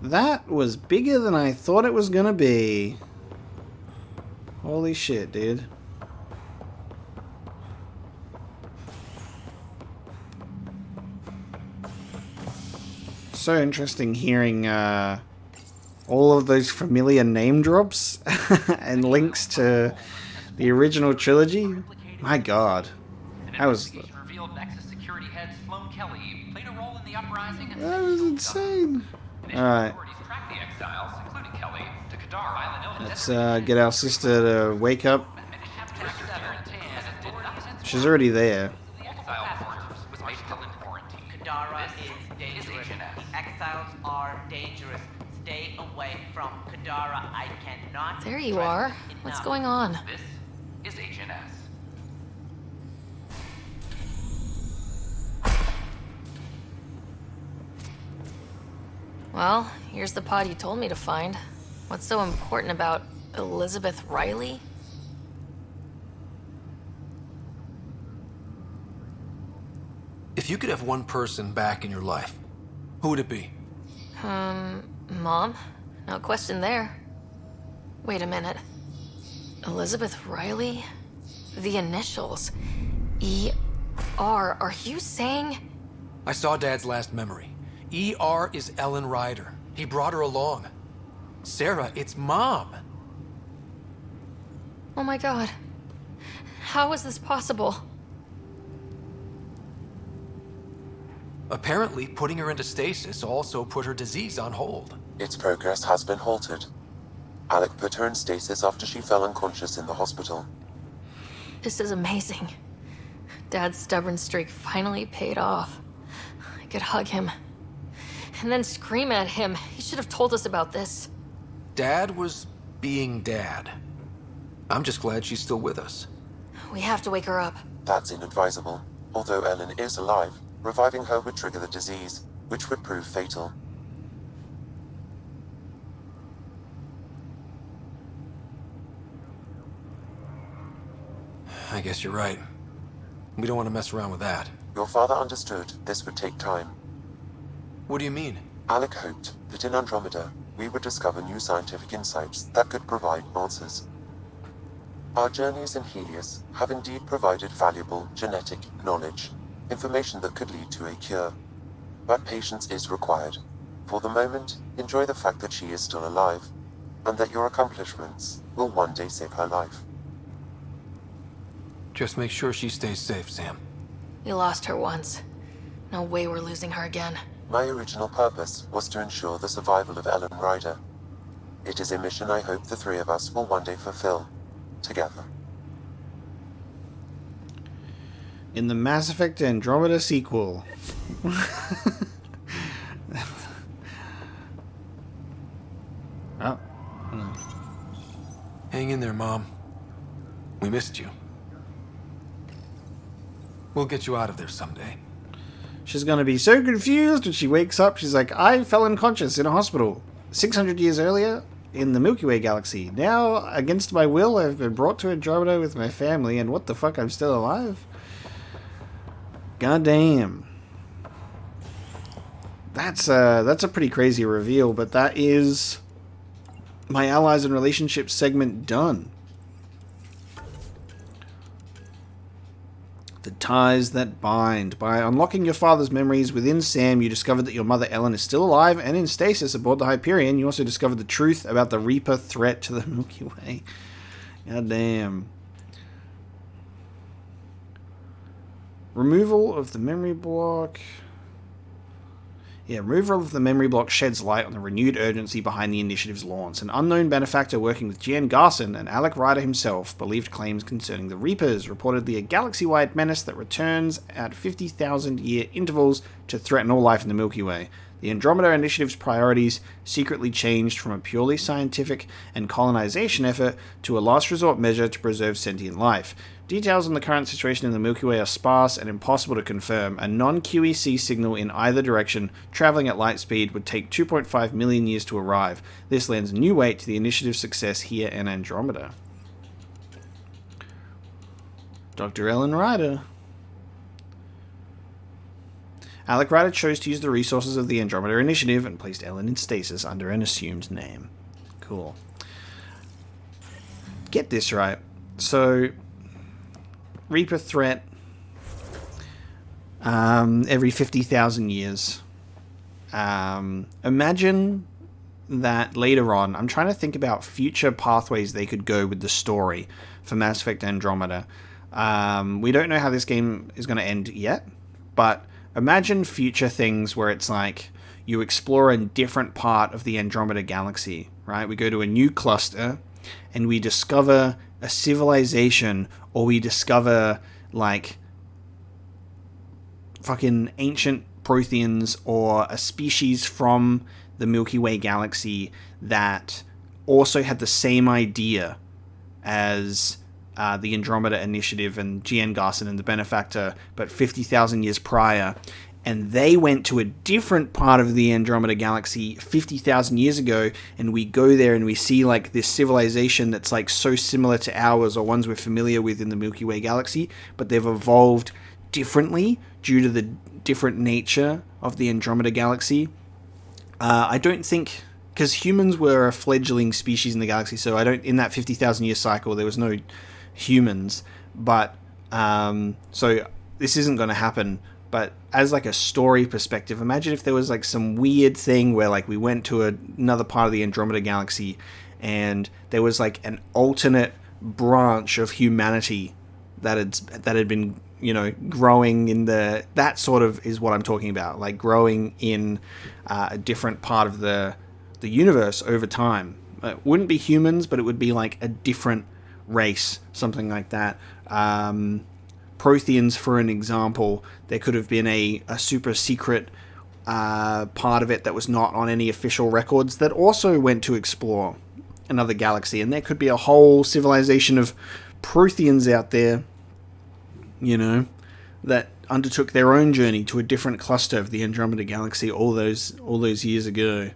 That was bigger than I thought it was gonna be. Holy shit, dude. So interesting hearing all of those familiar name drops and links to the original trilogy. My god. That was insane. Alright. Let's get our sister to wake up. She's already there. Kadara is dangerous. The exiles are dangerous. Stay away from Kadara. I cannot. There you are. What's going on? This is Agent S. Well, here's the pod you told me to find. What's so important about Elizabeth Riley? If you could have one person back in your life, who would it be? Mom? No question there. Wait a minute. Elizabeth Riley? The initials. E.R. Are you saying... I saw Dad's last memory. ER is Ellen Ryder. He brought her along. Sarah, it's Mom. Oh my god. How is this possible? Apparently, putting her into stasis also put her disease on hold. Its progress has been halted. Alec put her in stasis after she fell unconscious in the hospital. This is amazing. Dad's stubborn streak finally paid off. I could hug him. And then scream at him. He should have told us about this. Dad was being Dad. I'm just glad she's still with us. We have to wake her up. That's inadvisable. Although Ellen is alive, reviving her would trigger the disease, which would prove fatal. I guess you're right. We don't want to mess around with that. Your father understood this would take time. What do you mean? Alec hoped that in Andromeda, we would discover new scientific insights that could provide answers. Our journeys in Helios have indeed provided valuable genetic knowledge, information that could lead to a cure. But patience is required. For the moment, enjoy the fact that she is still alive, and that your accomplishments will one day save her life. Just make sure she stays safe, Sam. We lost her once. No way we're losing her again. My original purpose was to ensure the survival of Ellen Ryder. It is a mission I hope the three of us will one day fulfill, together. In the Mass Effect Andromeda sequel. Oh. Hang in there, Mom. We missed you. We'll get you out of there someday. She's going to be so confused when she wakes up. She's like, I fell unconscious in a hospital 600 years earlier in the Milky Way galaxy. Now, against my will, I've been brought to Andromeda with my family, and what the fuck, I'm still alive? God damn. That's a pretty crazy reveal, but that is my allies and relationships segment done. The ties that bind. By unlocking your father's memories within Sam, you discovered that your mother Ellen is still alive and in stasis aboard the Hyperion. You also discovered the truth about the Reaper threat to the Milky Way. God damn. Removal of the memory block. Yeah, removal of the memory block sheds light on the renewed urgency behind the initiative's launch. An unknown benefactor working with Gian Garson and Alec Ryder himself believed claims concerning the Reapers, reportedly a galaxy-wide menace that returns at 50,000-year intervals to threaten all life in the Milky Way. The Andromeda Initiative's priorities secretly changed from a purely scientific and colonization effort to a last resort measure to preserve sentient life. Details on the current situation in the Milky Way are sparse and impossible to confirm. A non-QEC signal in either direction, traveling at light speed, would take 2.5 million years to arrive. This lends new weight to the initiative's success here in Andromeda. Dr. Ellen Ryder. Alec Ryder chose to use the resources of the Andromeda Initiative and placed Ellen in stasis under an assumed name. Cool. Get this right. So, Reaper threat every 50,000 years. Imagine that later on. I'm trying to think about future pathways they could go with the story for Mass Effect Andromeda. We don't know how this game is going to end yet, but imagine future things where it's like you explore a different part of the Andromeda galaxy, right? We go to a new cluster and we discover a civilization, or we discover like fucking ancient Protheans or a species from the Milky Way galaxy that also had the same idea as the Andromeda Initiative and Gian Garson and the Benefactor, but 50,000 years prior. And they went to a different part of the Andromeda galaxy 50,000 years ago, and we go there and we see like this civilization that's like so similar to ours or ones we're familiar with in the Milky Way galaxy, but they've evolved differently due to the different nature of the Andromeda galaxy. I don't think, because humans were a fledgling species in the galaxy, so I don't, in that 50,000 year cycle, there was no humans, but so this isn't going to happen. but as like a story perspective, imagine if there was like some weird thing where like we went to another part of the Andromeda galaxy and there was like an alternate branch of humanity that had been, you know, growing in that sort of is what I'm talking about, like growing in a different part of the universe over time. It wouldn't be humans, but it would be like a different race, something like that. Protheans, for an example, there could have been a super secret part of it that was not on any official records that also went to explore another galaxy, and there could be a whole civilization of Protheans out there, you know, that undertook their own journey to a different cluster of the Andromeda galaxy all those years ago.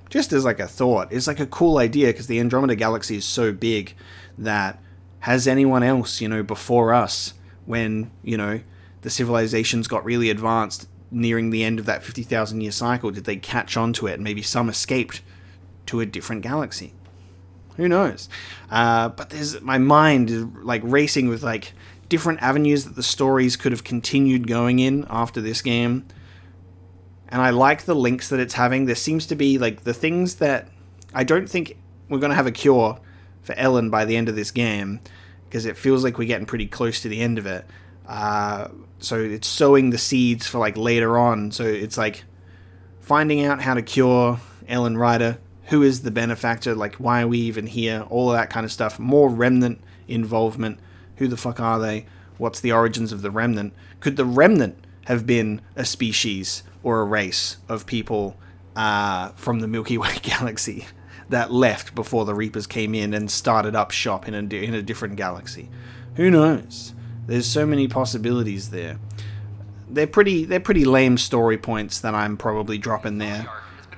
Just as like a thought, it's like a cool idea, because the Andromeda galaxy is so big that has anyone else, you know, before us, when, you know, the civilizations got really advanced nearing the end of that 50,000 year cycle, did they catch on to it and maybe some escaped to a different galaxy? Who knows? But my mind is like racing with like different avenues that the stories could have continued going in after this game. And I like the links that it's having. There seems to be like the things that I don't think we're going to have a cure for Ellen by the end of this game, because it feels like we're getting pretty close to the end of it. So it's sowing the seeds for like later on. So it's like finding out how to cure Ellen Ryder. Who is the benefactor? Like, why are we even here? All of that kind of stuff. More Remnant involvement. Who the fuck are they? What's the origins of the Remnant? Could the Remnant have been a species or a race of people from the Milky Way galaxy that left before the Reapers came in and started up shop in a different galaxy? Who knows? There's so many possibilities there. They're pretty lame story points that I'm probably dropping there,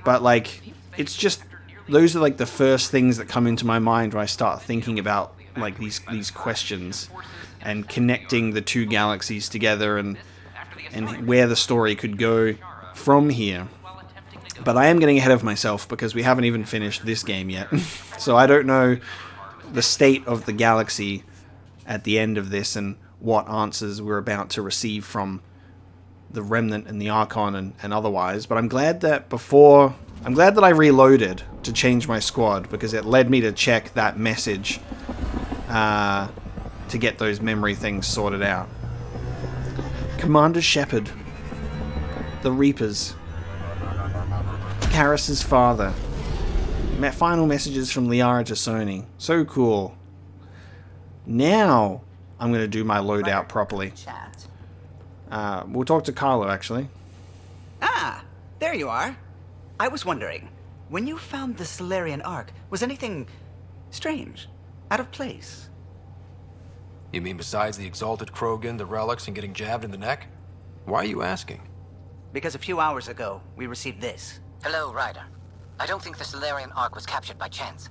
but like, it's just, those are like the first things that come into my mind when I start thinking about like these questions and connecting the two galaxies together and where the story could go from here. But I am getting ahead of myself because we haven't even finished this game yet. So I don't know the state of the galaxy at the end of this and what answers we're about to receive from the Remnant and the Archon and otherwise. But I'm glad that I reloaded to change my squad, because it led me to check that message to get those memory things sorted out. Commander Shepard. The Reapers. Karras's father. Final messages from Liara to Sony. So cool. Now I'm going to do my loadout properly. We'll talk to Carlo, actually. Ah, there you are. I was wondering, when you found the Salarian Ark, was anything strange? Out of place? You mean besides the Exalted Krogan, the relics, and getting jabbed in the neck? Why are you asking? Because a few hours ago, we received this. Hello, Ryder. I don't think the Salarian Ark was captured by chance.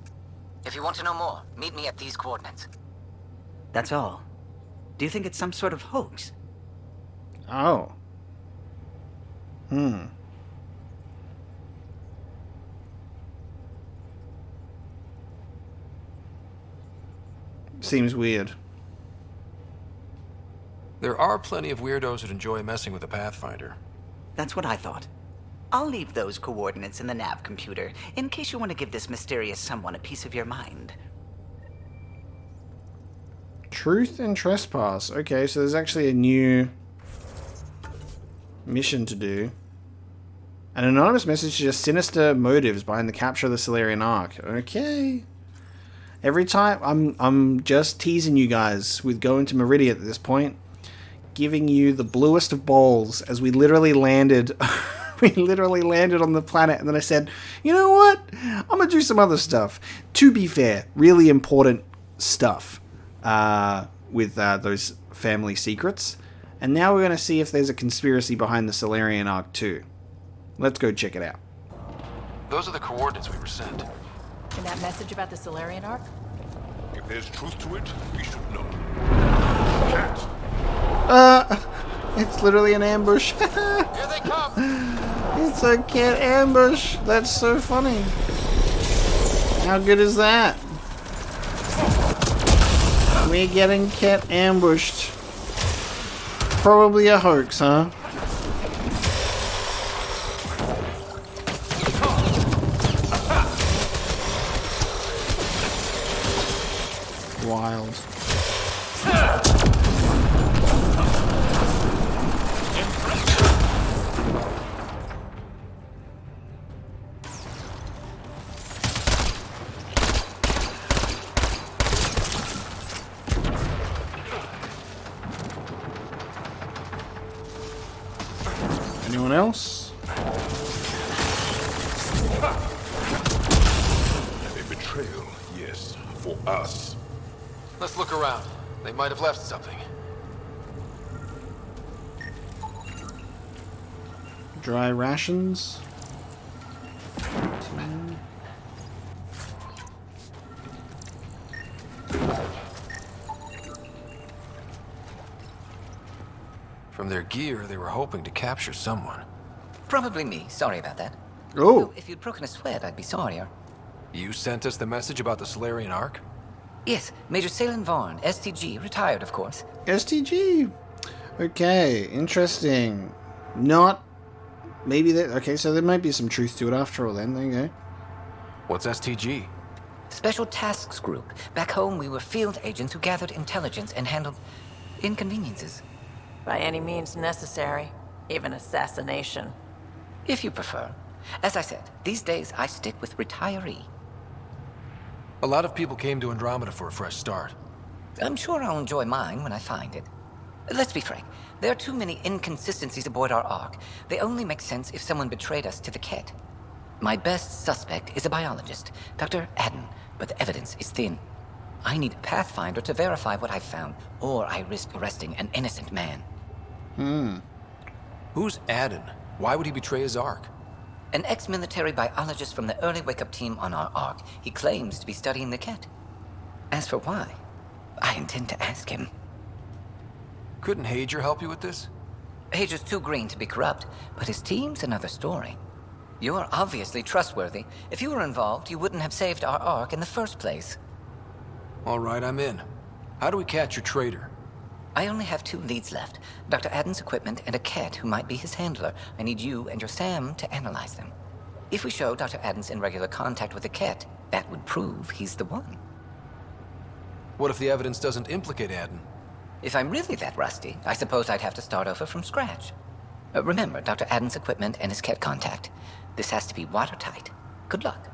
If you want to know more, meet me at these coordinates. That's all. Do you think it's some sort of hoax? Oh. Seems weird. There are plenty of weirdos that enjoy messing with the Pathfinder. That's what I thought. I'll leave those coordinates in the nav computer, in case you want to give this mysterious someone a piece of your mind. Truth and Trespass. Okay, so there's actually a new mission to do. An anonymous message suggests sinister motives behind the capture of the Salarian Ark. Okay. Every time, I'm just teasing you guys with going to Meridian at this point. Giving you the bluest of balls as we literally landed... We literally landed on the planet, and then I said, you know what? I'm going to do some other stuff. To be fair, really important stuff with those family secrets. And now we're going to see if there's a conspiracy behind the Salarian Ark too. Let's go check it out. Those are the coordinates we were sent. And that message about the Salarian Ark? If there's truth to it, we should know. It's literally an ambush. Here they come! It's a cat ambush. That's so funny. How good is that? We're getting cat ambushed. probably a hoax, huh? Wild. Anyone else? A betrayal, yes, for us. Let's look around. They might have left something. Dry rations. From their gear, they were hoping to capture someone. Probably me. Sorry about that. Oh. Though if you'd broken a sweat, I'd be sorrier. You sent us the message about the Salarian Ark? Yes, Major Salin Vaughn, STG, retired, of course. STG. Okay, interesting. Not. Maybe that. Okay, so there might be some truth to it after all. Then there you go. What's STG? Special Tasks Group. Back home, we were field agents who gathered intelligence and handled inconveniences. By any means necessary, even assassination. If you prefer. As I said, these days I stick with retiree. A lot of people came to Andromeda for a fresh start. I'm sure I'll enjoy mine when I find it. Let's be frank. There are too many inconsistencies aboard our Ark. They only make sense if someone betrayed us to the Ket. My best suspect is a biologist, Dr. Adden, but the evidence is thin. I need a Pathfinder to verify what I've found, or I risk arresting an innocent man. Who's Adden? Why would he betray his Ark? An ex-military biologist from the early wake-up team on our Ark. He claims to be studying the Ket. As for why, I intend to ask him. Couldn't Hager help you with this? Hager's too green to be corrupt, but his team's another story. You're obviously trustworthy. If you were involved, you wouldn't have saved our Ark in the first place. All right, I'm in. How do we catch your traitor? I only have 2 leads left. Dr. Adden's equipment and a Ket who might be his handler. I need you and your Sam to analyze them. If we show Dr. Adden's in regular contact with the Ket, that would prove he's the one. What if the evidence doesn't implicate Adden? If I'm really that rusty, I suppose I'd have to start over from scratch. Remember, Dr. Adden's equipment and his Ket contact. This has to be watertight. Good luck.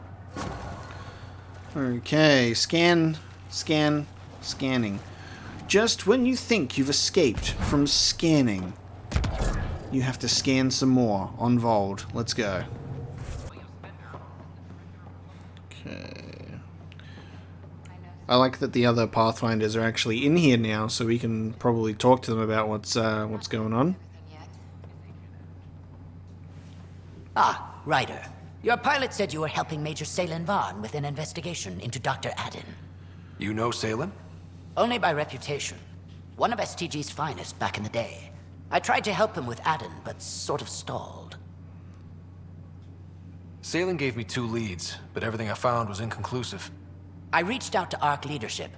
Okay, scanning. Just when you think you've escaped from scanning, you have to scan some more on Vold. Let's go. Okay. I like that the other Pathfinders are actually in here now, so we can probably talk to them about what's going on. Ah, Ryder. Your pilot said you were helping Major Salin Vaughn with an investigation into Dr. Adden. You know Salin? Only by reputation. One of STG's finest back in the day. I tried to help him with Adden, but sort of stalled. Salin gave me 2 leads, but everything I found was inconclusive. I reached out to Ark leadership,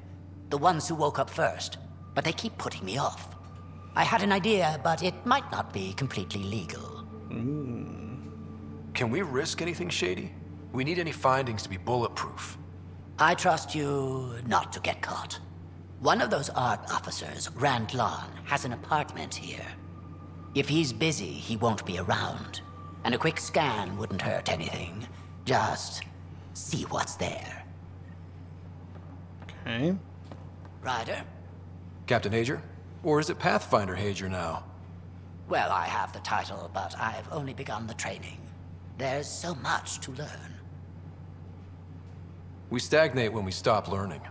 the ones who woke up first, but they keep putting me off. I had an idea, but it might not be completely legal. Can we risk anything shady? We need any findings to be bulletproof. I trust you not to get caught. One of those Ark officers, Rand Lon, has an apartment here. If he's busy, he won't be around. And a quick scan wouldn't hurt anything. Just see what's there. Okay. Ryder? Captain Hager? Or is it Pathfinder Hager now? Well, I have the title, but I've only begun the training. There's so much to learn. We stagnate when we stop learning.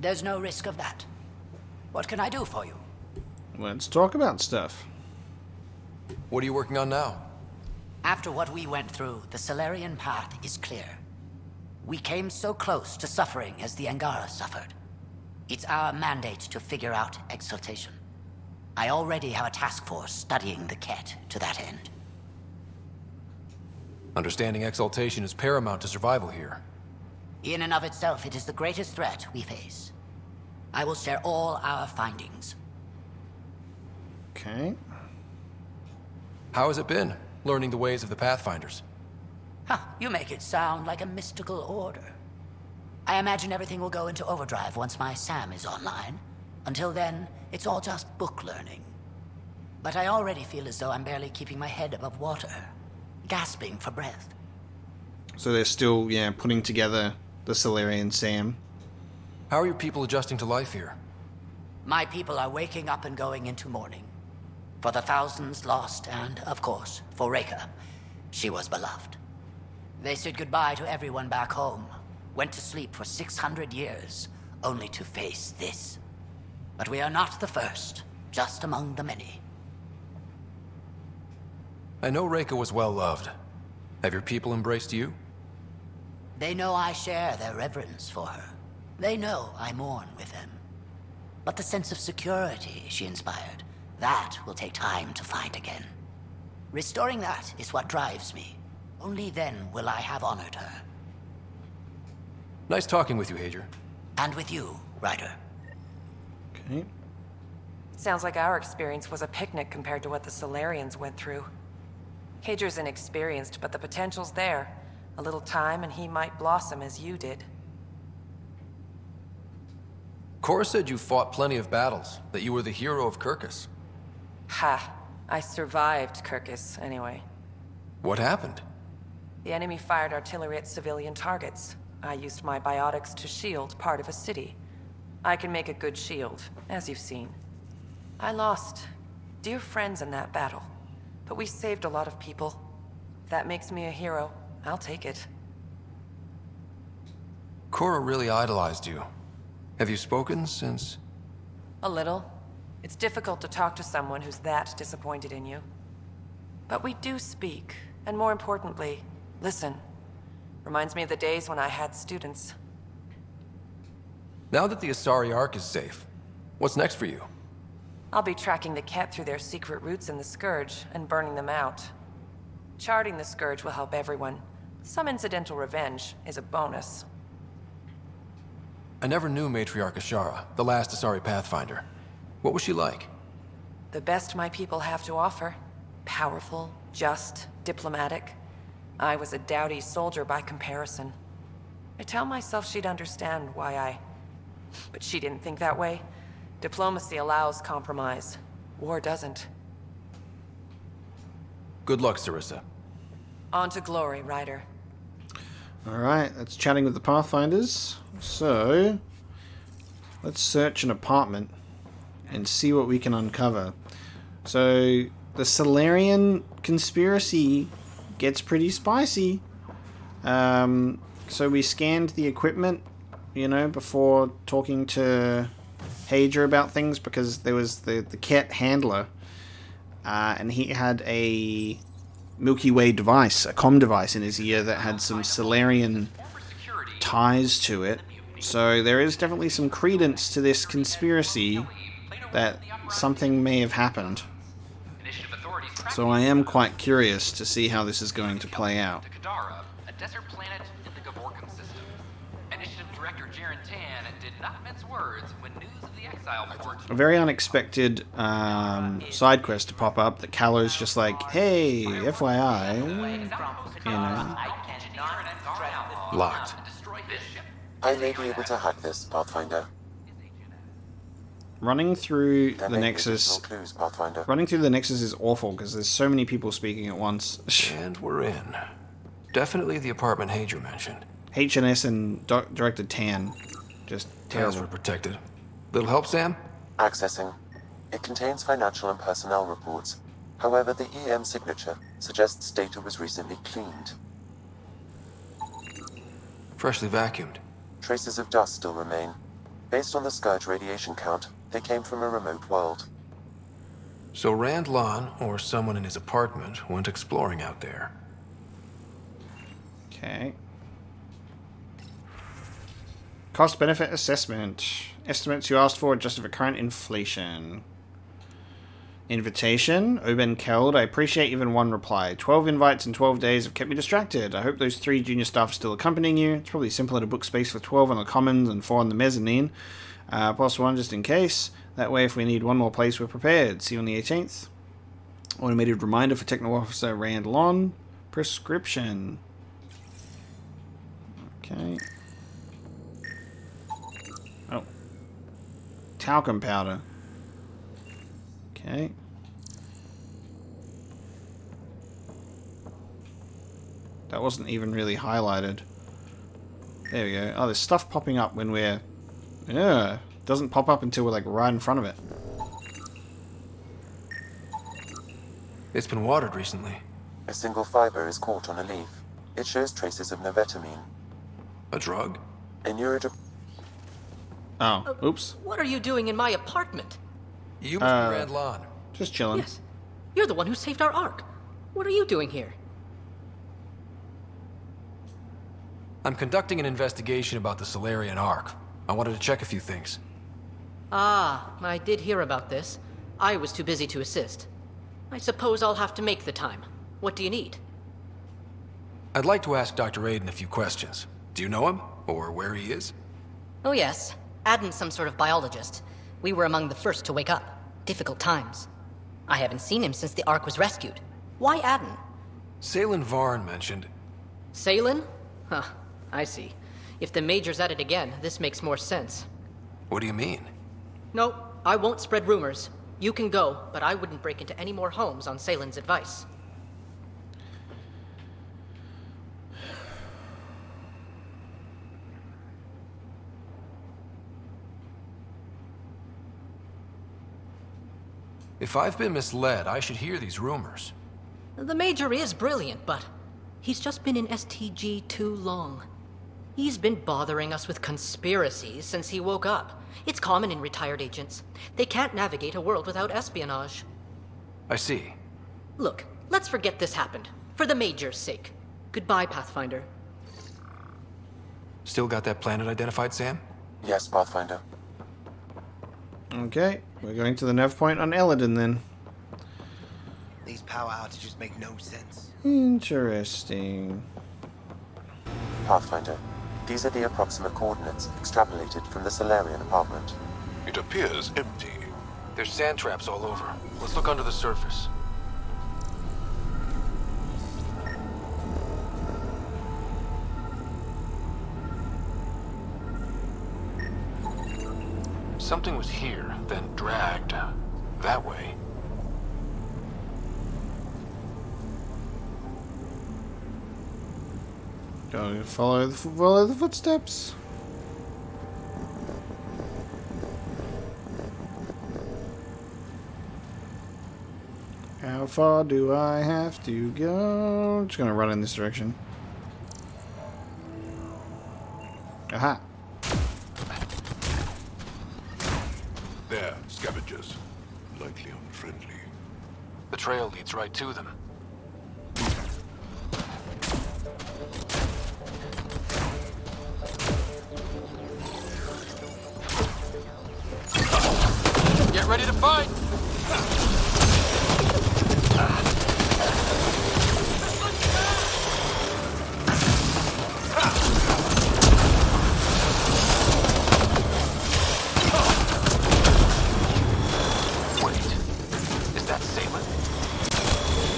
There's no risk of that. What can I do for you? Let's talk about stuff. What are you working on now? After what we went through, the Salarian path is clear. We came so close to suffering as the Angara suffered. It's our mandate to figure out exaltation. I already have a task force studying the Ket to that end. Understanding exaltation is paramount to survival here. In and of itself, it is the greatest threat we face. I will share all our findings. Okay. How has it been, learning the ways of the Pathfinders? Huh, you make it sound like a mystical order. I imagine everything will go into overdrive once my SAM is online. Until then, it's all just book learning. But I already feel as though I'm barely keeping my head above water, gasping for breath. So they're still, putting together the Salarian SAM. How are your people adjusting to life here? My people are waking up and going into mourning. For the thousands lost and, of course, for Reika. She was beloved. They said goodbye to everyone back home, went to sleep for 600 years, only to face this. But we are not the first, just among the many. I know Reika was well loved. Have your people embraced you? They know I share their reverence for her. They know I mourn with them. But the sense of security she inspired, that will take time to find again. Restoring that is what drives me. Only then will I have honored her. Nice talking with you, Hager. And with you, Ryder. Okay. Sounds like our experience was a picnic compared to what the Salarians went through. Hager's inexperienced, but the potential's there. A little time and he might blossom as you did. Cora said you fought plenty of battles, that you were the hero of Kirkus. Ha! I survived Kirkus, anyway. What happened? The enemy fired artillery at civilian targets. I used my biotics to shield part of a city. I can make a good shield, as you've seen. I lost dear friends in that battle, but we saved a lot of people. If that makes me a hero, I'll take it. Cora really idolized you. Have you spoken since? A little. It's difficult to talk to someone who's that disappointed in you. But we do speak, and more importantly, listen. Reminds me of the days when I had students. Now that the Asari Ark is safe, what's next for you? I'll be tracking the Ket through their secret routes in the Scourge and burning them out. Charting the Scourge will help everyone. Some incidental revenge is a bonus. I never knew Matriarch Ashara, the last Asari Pathfinder. What was she like? The best my people have to offer. Powerful, just, diplomatic. I was a dowdy soldier by comparison. I tell myself she'd understand why I... But she didn't think that way. Diplomacy allows compromise. War doesn't. Good luck, Sarissa. On to glory, Ryder. Alright, that's chatting with the Pathfinders. So, let's search an apartment and see what we can uncover. So, the Salarian conspiracy gets pretty spicy. So we scanned the equipment, before talking to Hager about things, because there was the Ket handler, and he had a Milky Way device, a comm device in his ear that had some Salarian ties to it. So there is definitely some credence to this conspiracy that something may have happened. So I am quite curious to see how this is going to play out. A desert planet in the Gavorkan system. Initiative Director Jaren Tan did not mince words when news of the exile port... A very unexpected side quest to pop up that Callow's just like, hey, FYI, Locked. I may be able to hack this, Pathfinder. Running through There the may be Nexus... additional clues, Pathfinder. Running through the Nexus is awful, because there's so many people speaking at once. And we're in. Definitely the apartment Hager mentioned. HNS and Director Tan. Just Tales terrible. were protected. Little help, Sam? Accessing. It contains financial and personnel reports. However, the EM signature suggests data was recently cleaned. Freshly vacuumed. Traces of dust still remain. Based on the Scourge radiation count, they came from a remote world. So Rand Lon, or someone in his apartment, went exploring out there. Okay. Cost-benefit assessment. Estimates you asked for adjusted for current inflation. Invitation. Oben Keld. I appreciate even one reply. 12 invites in 12 days have kept me distracted. I hope those 3 junior staff are still accompanying you. It's probably simpler to book space for 12 on the commons and 4 on the mezzanine. Plus 1 just in case. That way, if we need one more place, we're prepared. See you on the 18th. Automated reminder for Techno Officer Rand Lon. Prescription. Okay. Oh. Talcum powder. Okay. That wasn't even really highlighted. There we go. Oh, there's stuff popping up when we're... Yeah. Doesn't pop up until we're like right in front of it. It's been watered recently. A single fiber is caught on a leaf. It shows traces of novetamine. A drug? A neurotoxin. Oh, oops. What are you doing in my apartment? You must be Rand Lon. Just chilling. Yes. You're the one who saved our Ark. What are you doing here? I'm conducting an investigation about the Salarian Ark. I wanted to check a few things. Ah, I did hear about this. I was too busy to assist. I suppose I'll have to make the time. What do you need? I'd like to ask Dr. Aiden a few questions. Do you know him? Or where he is? Oh yes. Aden's some sort of biologist. We were among the first to wake up. Difficult times. I haven't seen him since the Ark was rescued. Why Aden? Salen Varn mentioned... Salen? Huh. I see. If the Major's at it again, this makes more sense. What do you mean? No, I won't spread rumors. You can go, but I wouldn't break into any more homes on Salen's advice. If I've been misled, I should hear these rumors. The Major is brilliant, but he's just been in STG too long. He's been bothering us with conspiracies since he woke up. It's common in retired agents. They can't navigate a world without espionage. I see. Look, let's forget this happened. For the Major's sake. Goodbye, Pathfinder. Still got that planet identified, Sam? Yes, Pathfinder. Okay, we're going to the nav point on Eladin then. These power outages make no sense. Interesting. Pathfinder, these are the approximate coordinates extrapolated from the Salarian apartment. It appears empty. There's sand traps all over. Let's look under the surface. Something was here, then dragged that way. Go follow the footsteps. How far do I have to go? I'm just gonna run in this direction. Aha. There, scavengers. Likely unfriendly. The trail leads right to them. Get ready to fight!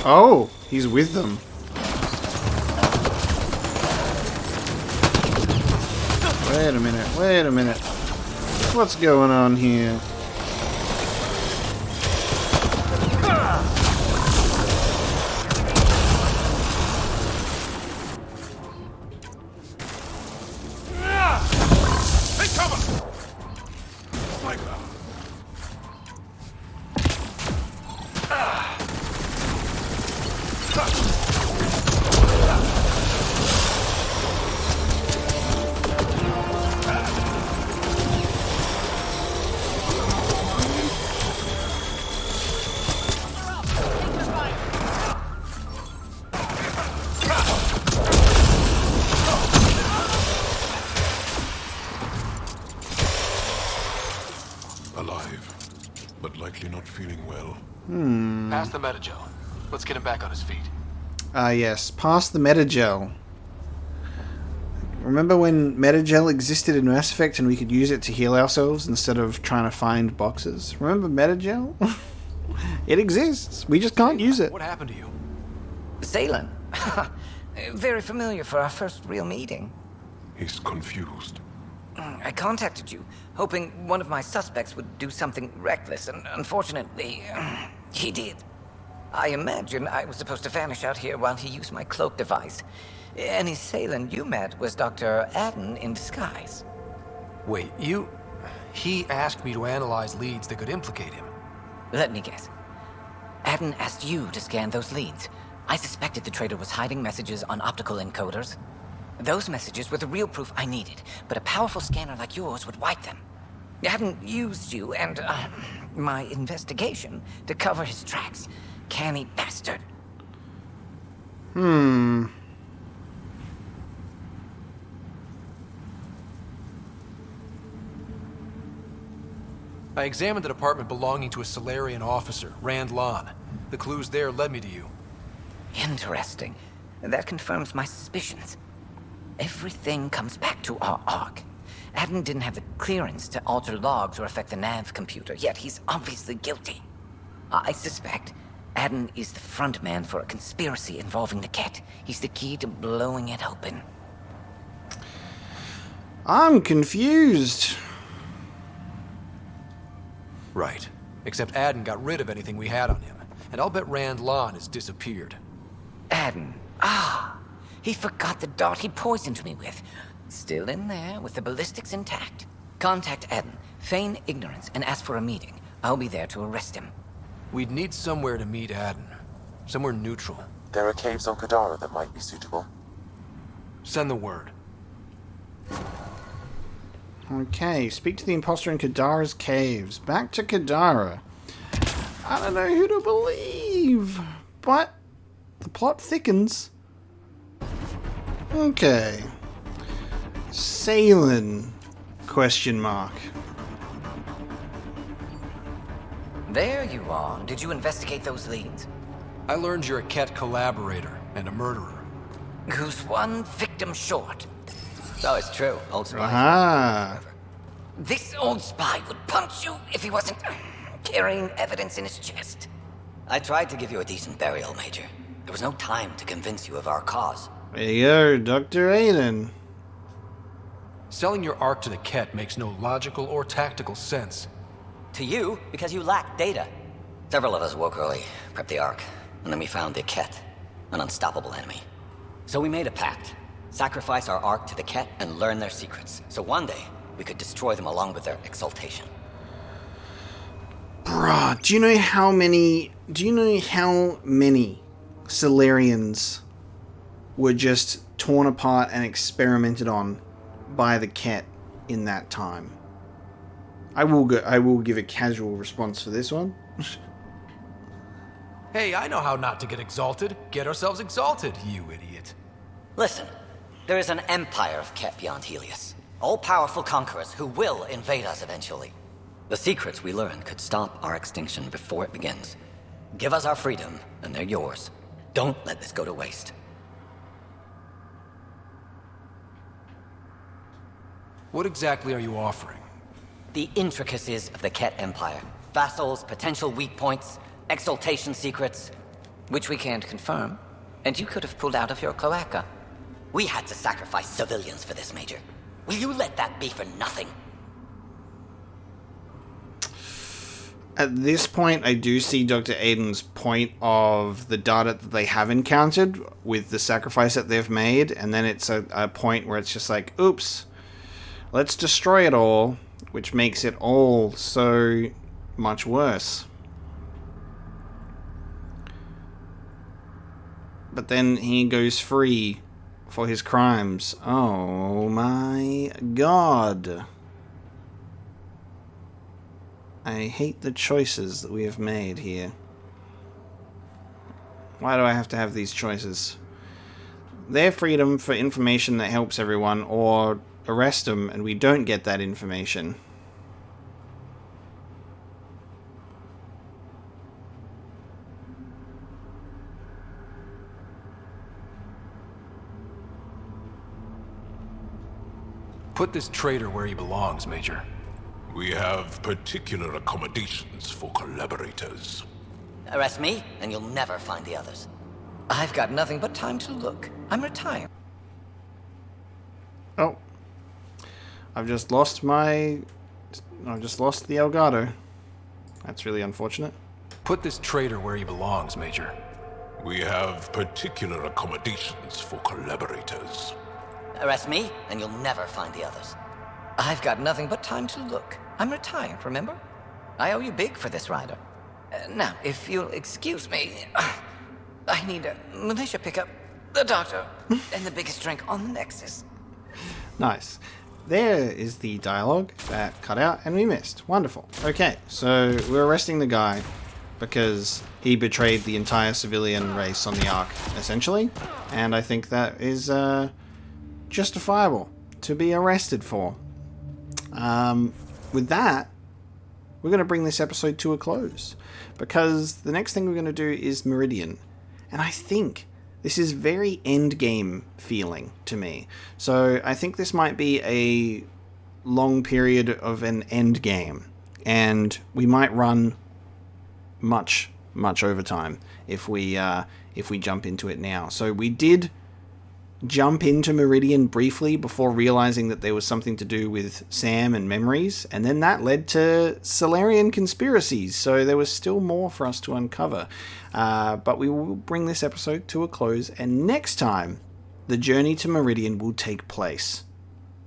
Oh, he's with them. Wait a minute. What's going on here? Take cover! Like that. Alive, but likely not feeling well. Pass the metagel. Let's get him back on his feet. Ah, yes. Pass the metagel. Remember when Metagel existed in Mass Effect and we could use it to heal ourselves instead of trying to find boxes? Remember Metagel? It exists. We just can't use it. What happened to you? Salen. Very familiar for our first real meeting. He's confused. I contacted you, hoping one of my suspects would do something reckless, and unfortunately, he did. I imagine I was supposed to vanish out here while he used my cloak device. Any Salen you met was Dr. Adden in disguise. Wait, you... He asked me to analyze leads that could implicate him. Let me guess. Adden asked you to scan those leads. I suspected the traitor was hiding messages on optical encoders. Those messages were the real proof I needed, but a powerful scanner like yours would wipe them. Adden used you and, my investigation to cover his tracks. Canny bastard. I examined an apartment belonging to a Salarian officer, Rand Lon. The clues there led me to you. Interesting. That confirms my suspicions. Everything comes back to our Ark. Adden didn't have the clearance to alter logs or affect the nav computer, yet he's obviously guilty. I suspect Adden is the front man for a conspiracy involving the Ket. He's the key to blowing it open. I'm confused. Right. Except Adden got rid of anything we had on him. And I'll bet Rand Lon has disappeared. Adden. He forgot the dart he poisoned me with. Still in there, with the ballistics intact. Contact Adden, feign ignorance, and ask for a meeting. I'll be there to arrest him. We'd need somewhere to meet Adden. Somewhere neutral. There are caves on Kadara that might be suitable. Send the word. Okay, speak to the imposter in Kadara's caves. Back to Kadara. I don't know who to believe, but the plot thickens. Okay. Salen? Question mark. There you are. Did you investigate those leads? I learned you're a Ket collaborator and a murderer. Who's one victim short? Oh, it's true. Old spy. Aha. This old spy would punch you if he wasn't carrying evidence in his chest. I tried to give you a decent burial, Major. There was no time to convince you of our cause. There you go, Dr. Aiden. Selling your Ark to the Ket makes no logical or tactical sense. To you, because you lack data. Several of us woke early, prepped the Ark, and then we found the Ket, an unstoppable enemy. So we made a pact. Sacrifice our Ark to the Ket and learn their secrets, so one day we could destroy them along with their exaltation. Bruh, do you know how many Salarians were just torn apart and experimented on by the Ket in that time? I will give a casual response for this one. Hey, I know how not to get exalted. Get ourselves exalted, you idiot. Listen, there is an empire of Ket beyond Helios. All-powerful conquerors who will invade us eventually. The secrets we learn could stop our extinction before it begins. Give us our freedom, and they're yours. Don't let this go to waste. What exactly are you offering? The intricacies of the Ket Empire. Vassals, potential weak points, exaltation secrets. Which we can't confirm. And you could have pulled out of your cloaca. We had to sacrifice civilians for this, Major. Will you let that be for nothing? At this point, I do see Dr. Aiden's point of the data that they have encountered with the sacrifice that they've made, and then it's a point where it's just like, oops, let's destroy it all, which makes it all so much worse. But then he goes free for his crimes. Oh my god. I hate the choices that we have made here. Why do I have to have these choices? Their freedom for information that helps everyone, or arrest them and we don't get that information. Put this traitor where he belongs, Major. We have particular accommodations for collaborators. Arrest me, and you'll never find the others. I've got nothing but time to look. I'm retired. Oh. I've just lost the Elgato. That's really unfortunate. Put this traitor where he belongs, Major. We have particular accommodations for collaborators. Arrest me, and you'll never find the others. I've got nothing but time to look. I'm retired, remember? I owe you big for this, Ryder. Now, if you'll excuse me, I need a militia pickup, the doctor, and the biggest drink on the Nexus. Nice. There is the dialogue that cut out and we missed. Wonderful. Okay, so we're arresting the guy because he betrayed the entire civilian race on the Ark, essentially. And I think that is justifiable to be arrested for. With that, we're going to bring this episode to a close because the next thing we're going to do is Meridian. And I think this is very endgame feeling to me. So I think this might be a long period of an end game. And we might run much overtime if we jump into it now. So we did jump into Meridian briefly before realizing that there was something to do with Sam and memories, and then that led to Salarian conspiracies, so there was still more for us to uncover. But we will bring this episode to a close, and next time, the journey to Meridian will take place.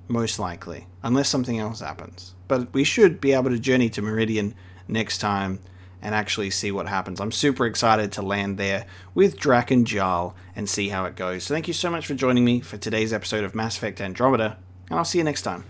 Most likely, unless something else happens. But we should be able to journey to Meridian next time and actually see what happens. I'm super excited to land there with Drac and Jarl and see how it goes. So thank you so much for joining me for today's episode of Mass Effect Andromeda, and I'll see you next time.